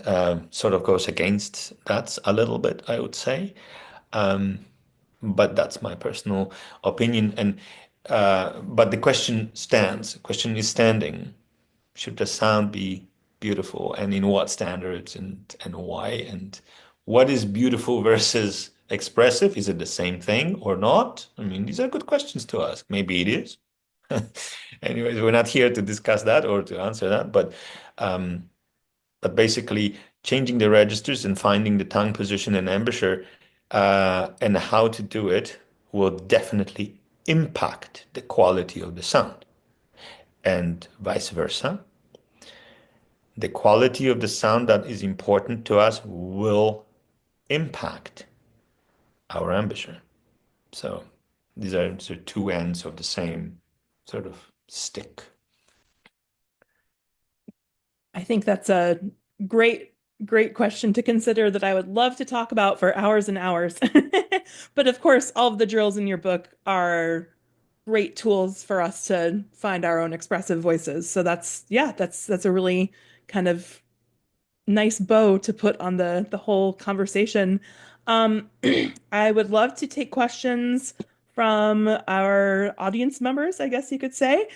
sort of goes against that a little bit, I would say. Um, but that's my personal opinion. And but the question stands. The question is standing. Should the sound be beautiful, and in what standards, and why, and what is beautiful versus expressive? Is it the same thing or not? I mean, these are good questions to ask. Maybe it is. Anyways, we're not here to discuss that or to answer that, um, but basically changing the registers and finding the tongue position and embouchure and how to do it will definitely impact the quality of the sound, and vice versa. The quality of the sound that is important to us will impact our embouchure. So these are sort of two ends of the same sort of stick. I think that's a great, great question to consider that I would love to talk about for hours and hours. But of course, all of the drills in your book are great tools for us to find our own expressive voices. So yeah, that's a really kind of nice bow to put on the whole conversation. Um, I would love to take questions from our audience members, I guess you could say.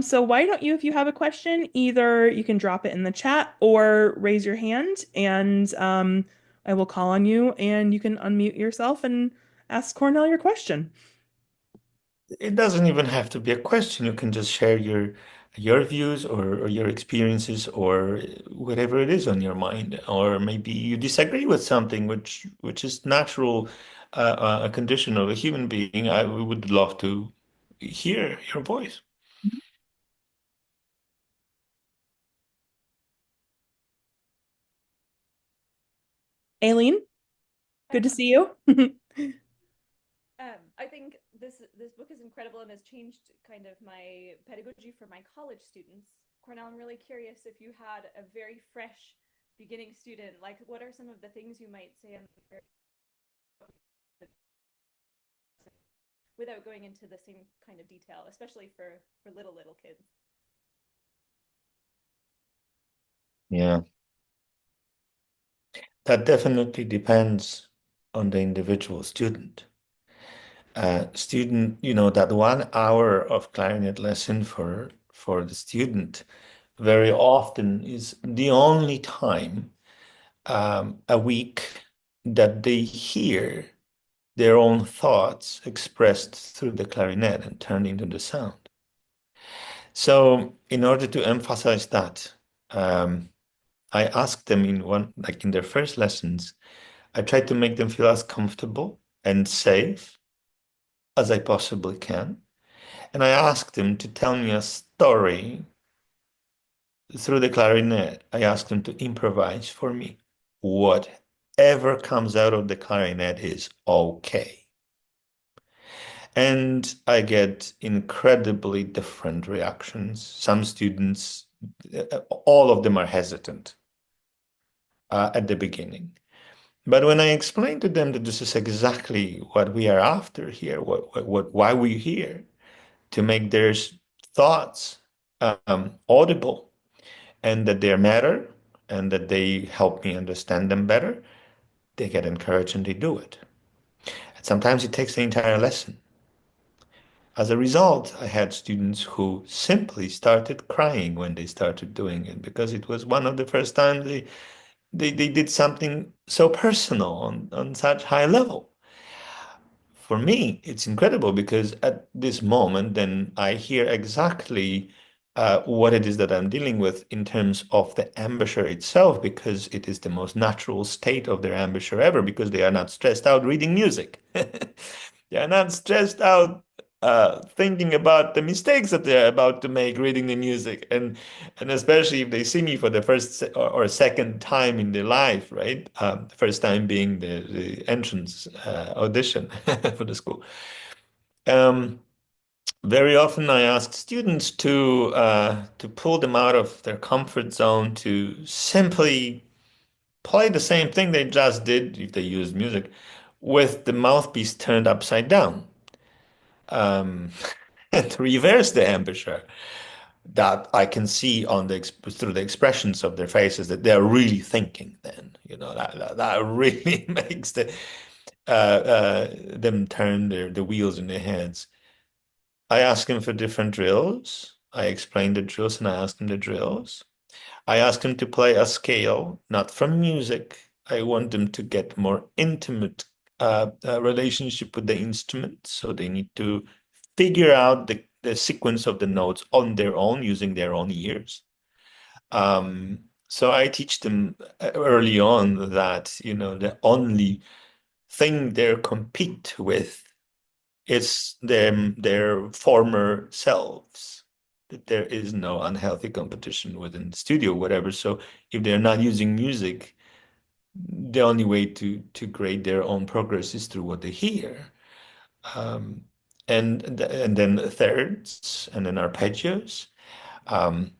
So why don't you, if you have a question, either you can drop it in the chat or raise your hand, and I will call on you, and you can unmute yourself and ask Cornell your question. It doesn't even have to be a question. You can just share your views or your experiences or whatever it is on your mind. Or maybe you disagree with something which is natural, a condition of a human being. I would love to hear your voice. Aileen, Hi. good to see you. I think this book is incredible and has changed kind of my pedagogy for my college students. Cornell, I'm really curious if you had a very fresh beginning student, like what are some of the things you might say without going into the same kind of detail, especially for little kids. Yeah, that definitely depends on the individual student. That 1 hour of clarinet lesson for the student very often is the only time a week that they hear their own thoughts expressed through the clarinet and turned into the sound. So, in order to emphasize that, I asked them in their first lessons, I tried to make them feel as comfortable and safe as I possibly can. And I asked them to tell me a story through the clarinet. I asked them to improvise for me. Whatever comes out of the clarinet is okay. And I get incredibly different reactions. Some students, all of them are hesitant at the beginning. But when I explain to them that this is exactly what we are after here, why we're here, to make their thoughts audible, and that they matter, and that they help me understand them better, they get encouraged and they do it. And sometimes it takes the entire lesson. As a result, I had students who simply started crying when they started doing it because it was one of the first times they did something so personal on such high level. For me, it's incredible because at this moment, then I hear exactly what it is that I'm dealing with in terms of the embouchure itself, because it is the most natural state of their embouchure ever, because they are not stressed out reading music. They are not stressed out thinking about the mistakes that they're about to make reading the music, and especially if they see me for the first or second time in their life, right? The first time being the entrance audition for the school. Um, very often I ask students to pull them out of their comfort zone, to simply play the same thing they just did if they use music with the mouthpiece turned upside down, um, and to reverse the embouchure. That I can see on through the expressions of their faces that they're really thinking. Then that really makes them turn the wheels in their heads. I ask them for different drills. I explain the drills and I ask them the drills. I ask them to play a scale, not from music. I want them to get more intimate relationship with the instrument. So they need to figure out the sequence of the notes on their own using their own ears. So I teach them early on that, the only thing they compete with is their former selves, that there is no unhealthy competition within the studio, whatever. So if they're not using music, the only way to grade their own progress is through what they hear. Um, and then thirds, and then arpeggios. Um,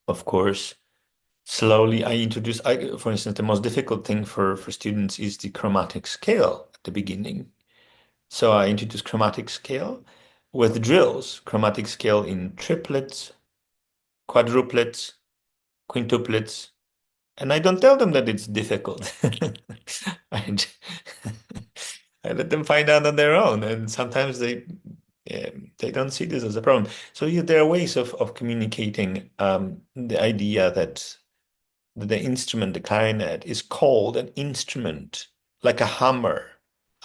of course, slowly I introduce, for instance, the most difficult thing for students is the chromatic scale at the beginning. So I introduce chromatic scale with drills, chromatic scale in triplets, quadruplets, quintuplets, and I don't tell them that it's difficult. I, I let them find out on their own, and sometimes they don't see this as a problem. So yeah, there are ways of communicating the idea that the instrument, the clarinet, is called an instrument, like a hammer.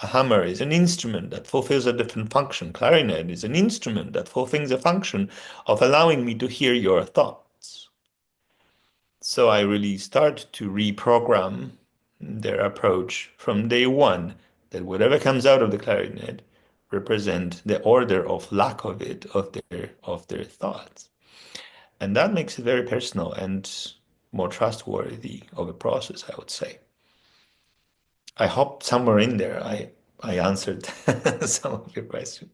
A hammer is an instrument that fulfills a different function. Clarinet is an instrument that fulfills a function of allowing me to hear your thoughts. So I really start to reprogram their approach from day one, that whatever comes out of the clarinet represent the order of lack of it, of their thoughts. And that makes it very personal and more trustworthy of a process, I would say. I hope somewhere in there I answered some of your questions.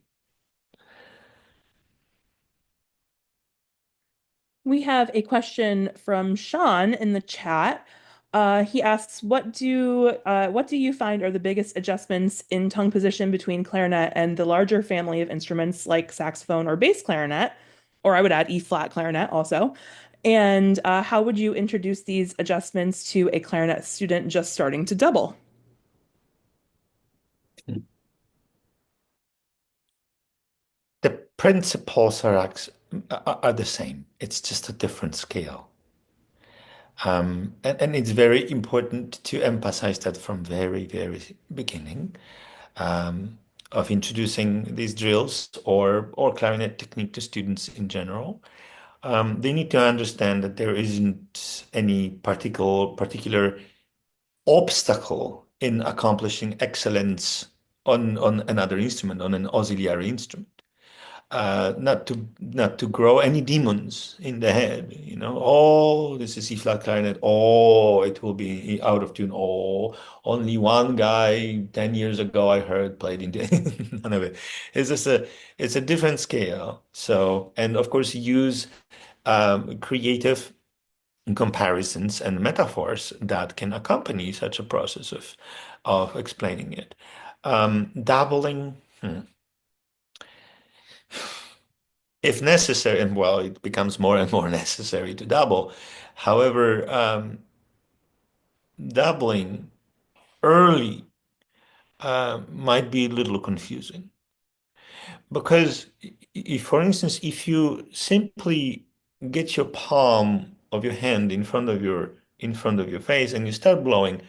We have a question from Sean in the chat. He asks, what do you find are the biggest adjustments in tongue position between clarinet and the larger family of instruments like saxophone or bass clarinet, or I would add E flat clarinet also. And how would you introduce these adjustments to a clarinet student just starting to double? The principles are the same. It's just a different scale. And it's very important to emphasize that from very, very beginning of introducing these drills or clarinet technique to students in general. They need to understand that there isn't any particular obstacle in accomplishing excellence on another instrument, on an auxiliary instrument. Not to grow any demons in the head, Oh, this is C flat clarinet. Oh, it will be out of tune. Oh, only one guy 10 years ago I heard played in the none of it. It's a different scale. So, and of course, use creative comparisons and metaphors that can accompany such a process of explaining it. Dabbling. If necessary, and well, it becomes more and more necessary to double. However, doubling early might be a little confusing because, if, for instance, if you simply get your palm of your hand in front of your face and you start blowing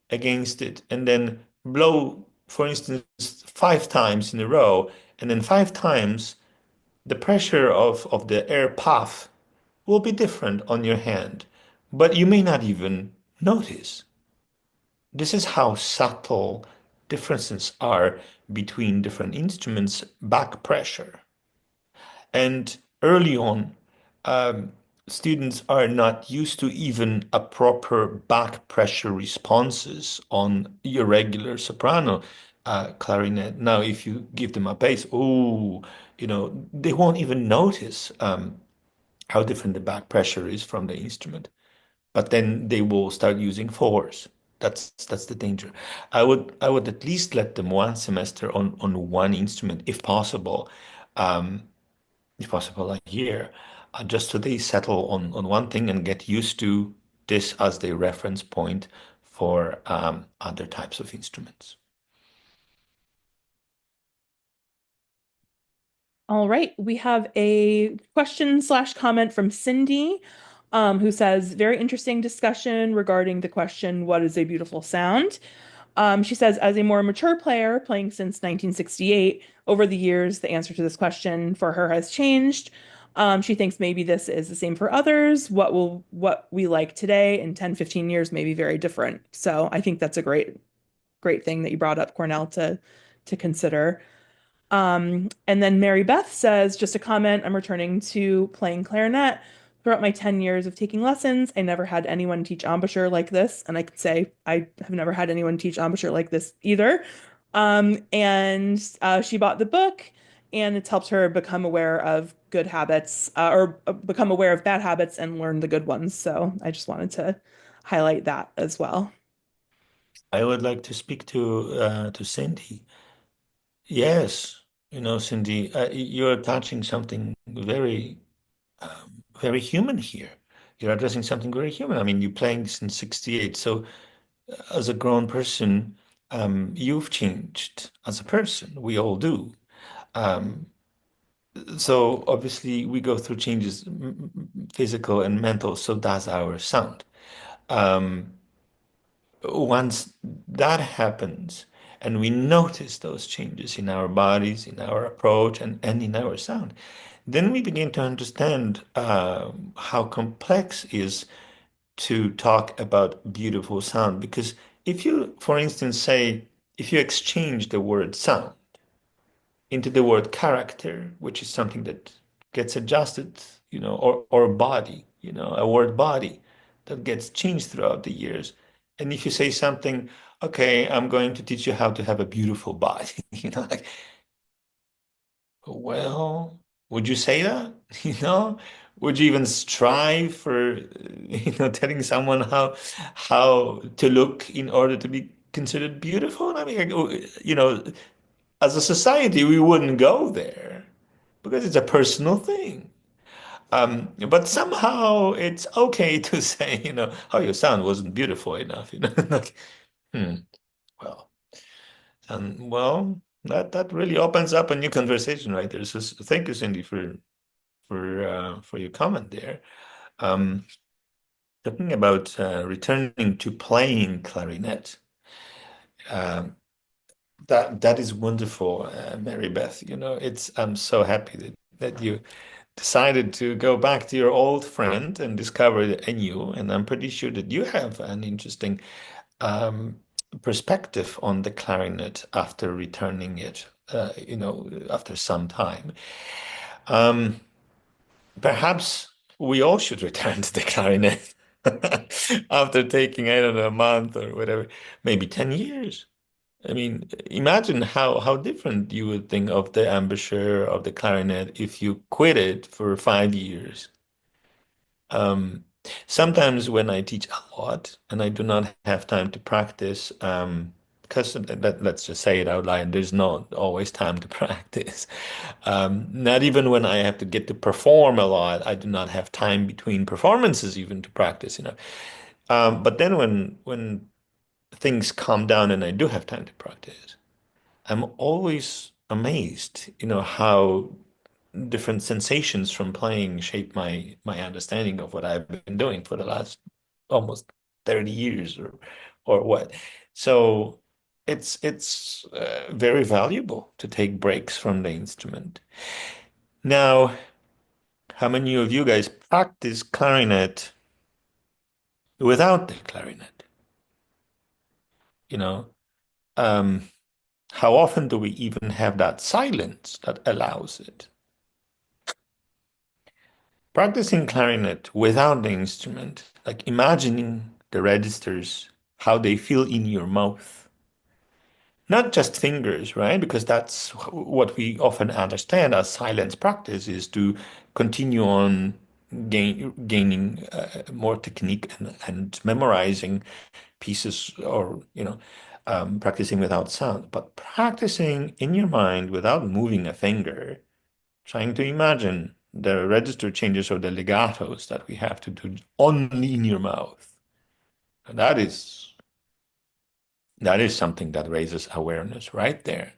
against it, and then blow, for instance, 5 times in a row, and then 5 times the pressure of the air puff will be different on your hand, but you may not even notice. This is how subtle differences are between different instruments' back pressure. And early on, um, students are not used to even a proper back pressure responses on your regular soprano clarinet. Now, if you give them a bass, oh, they won't even notice how different the back pressure is from the instrument. But then they will start using fours. That's the danger. I would at least let them one semester on one instrument, if possible a year, just so they settle on one thing and get used to this as their reference point for other types of instruments. All right, we have a question/comment from Cindy, who says, very interesting discussion regarding the question, what is a beautiful sound? She says, as a more mature player, playing since 1968, over the years, the answer to this question for her has changed. She thinks maybe this is the same for others. What we like today in 10, 15 years may be very different. So I think that's a great thing that you brought up, Cornell, to consider. And then Mary Beth says, just a comment, I'm returning to playing clarinet. Throughout my 10 years of taking lessons, I never had anyone teach embouchure like this. And I could say I have never had anyone teach embouchure like this either. And she bought the book, and it's helped her become aware of good habits, or become aware of bad habits and learn the good ones. So I just wanted to highlight that as well. I would like to speak to Cindy. Yes, Cindy, you're touching something very human here. You're addressing something very human. I mean, you're playing since 68. So as a grown person, you've changed as a person. We all do. Um, so obviously we go through changes, physical and mental. So does our sound. Um, Once that happens, and we notice those changes in our bodies, in our approach, and in our sound, then we begin to understand how complex is to talk about beautiful sound. Because if you, for instance, if you exchange the word sound into the word character, which is something that gets adjusted, or body, a word body that gets changed throughout the years. And if you say something, okay, I'm going to teach you how to have a beautiful body, like, well, would you say that? You know, would you even strive for, telling someone how to look in order to be considered beautiful? I mean, as a society, we wouldn't go there because it's a personal thing. But somehow it's okay to say, how your sound wasn't beautiful enough, like, hmm, well, and well, that really opens up a new conversation right there. So thank you, Cindy, for your comment there. Um, Talking about returning to playing clarinet. Um, that is wonderful, Mary Beth. I'm so happy that you decided to go back to your old friend and discover a new. And I'm pretty sure that you have an interesting um, perspective on the clarinet after returning it, after some time. Um, Perhaps we all should return to the clarinet after taking, I don't know, a month or whatever, maybe 10 years. I mean, imagine how different you would think of the embouchure of the clarinet if you quit it for 5 years. Um, Sometimes when I teach a lot and I do not have time to practice, because let's just say it out loud, there's not always time to practice. Not even when I have to get to perform a lot, I do not have time between performances even to practice. But then when things calm down and I do have time to practice, I'm always amazed, how different sensations from playing shape my understanding of what I've been doing for the last almost 30 years or what. So it's very valuable to take breaks from the instrument. Now, how many of you guys practice clarinet without the clarinet? You know, um, how often do we even have that silence that allows it? Practicing clarinet without the instrument, like imagining the registers, how they feel in your mouth. Not just fingers, right? Because that's what we often understand as silence practice is to continue on gaining more technique and memorizing pieces or practicing without sound. But practicing in your mind without moving a finger, trying to imagine the register changes or the legatos that we have to do only in your mouth. And that is something that raises awareness right there.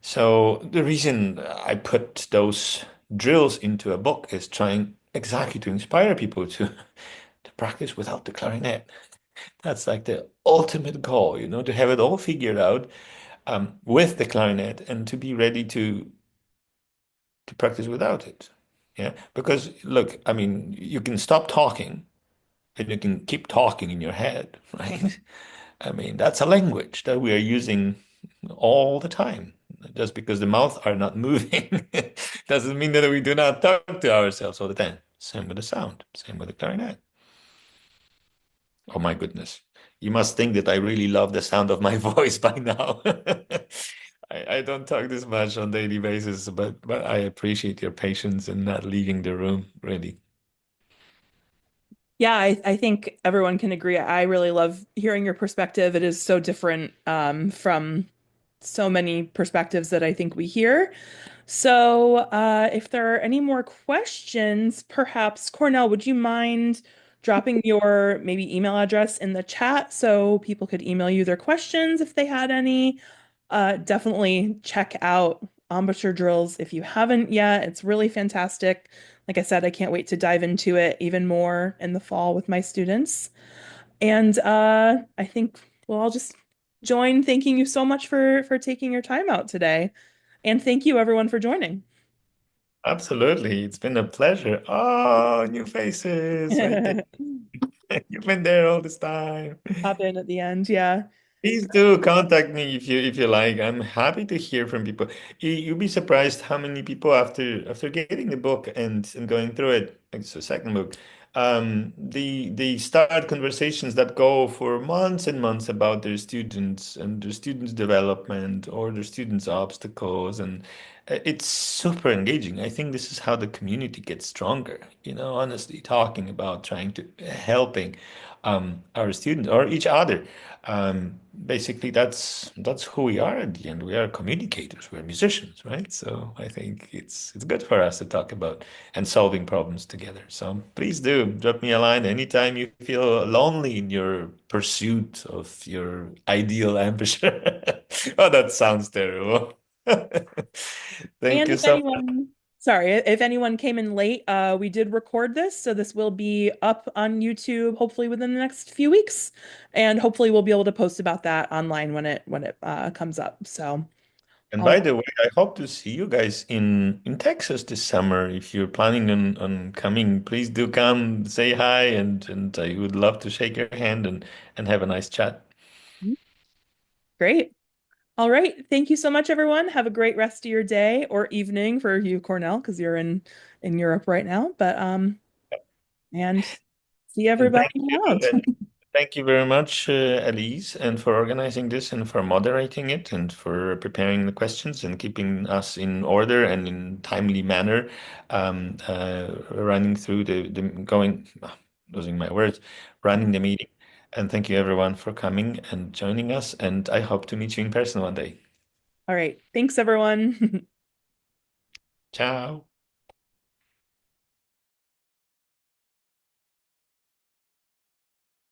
So the reason I put those drills into a book is trying exactly to inspire people to practice without the clarinet. That's like the ultimate goal, to have it all figured out with the clarinet and to be ready to practice without it. Yeah, because look, I mean, you can stop talking and you can keep talking in your head, right? I mean, that's a language that we are using all the time. Just because the mouth are not moving doesn't mean that we do not talk to ourselves all the time. Same with the sound, same with the clarinet. Oh my goodness. You must think that I really love the sound of my voice by now. I don't talk this much on daily basis, but I appreciate your patience in not leaving the room, really. Yeah, I think everyone can agree. I really love hearing your perspective. It is so different from so many perspectives that I think we hear. So, if there are any more questions, perhaps Cornell, would you mind dropping your maybe email address in the chat so people could email you their questions if they had any? Definitely check out Embouchure Drills if you haven't yet. It's really fantastic. Like I said, I can't wait to dive into it even more in the fall with my students. And I think we'll all just join thanking you so much for taking your time out today. And thank you everyone for joining. Absolutely. It's been a pleasure. Oh, new faces right there. You've been there all this time. Pop in at the end. Yeah. Please do contact me if you like. I'm happy to hear from people. You'll be surprised how many people after getting the book and going through it, it's the second book, they start conversations that go for months and months about their students and their students' development or their students' obstacles, and it's super engaging. I think this is how the community gets stronger, honestly, talking about trying to helping our students or each other. Basically, that's who we are at the end. We are communicators. We're musicians, right? So I think it's good for us to talk about and solving problems together. So please do drop me a line anytime you feel lonely in your pursuit of your ideal ambition. Oh, that sounds terrible. Thank And you if so much. anyone, sorry, if anyone came in late, we did record this, so this will be up on YouTube hopefully within the next few weeks, and hopefully we'll be able to post about that online when it comes up. So And All by right. the way, I hope to see you guys in Texas this summer. If you're planning on coming, please do come, say hi, and I would love to shake your hand and have a nice chat. Great. All right. Thank you so much, everyone. Have a great rest of your day or evening for you, Cornell, because you're in Europe right now. And see And everybody thank you, around. and thank you very much, Elise, and for organizing this and for moderating it and for preparing the questions and keeping us in order and in timely manner, running through the going, losing my words, running the meeting. And thank you everyone for coming and joining us. And I hope to meet you in person one day. All right. Thanks, everyone. Ciao.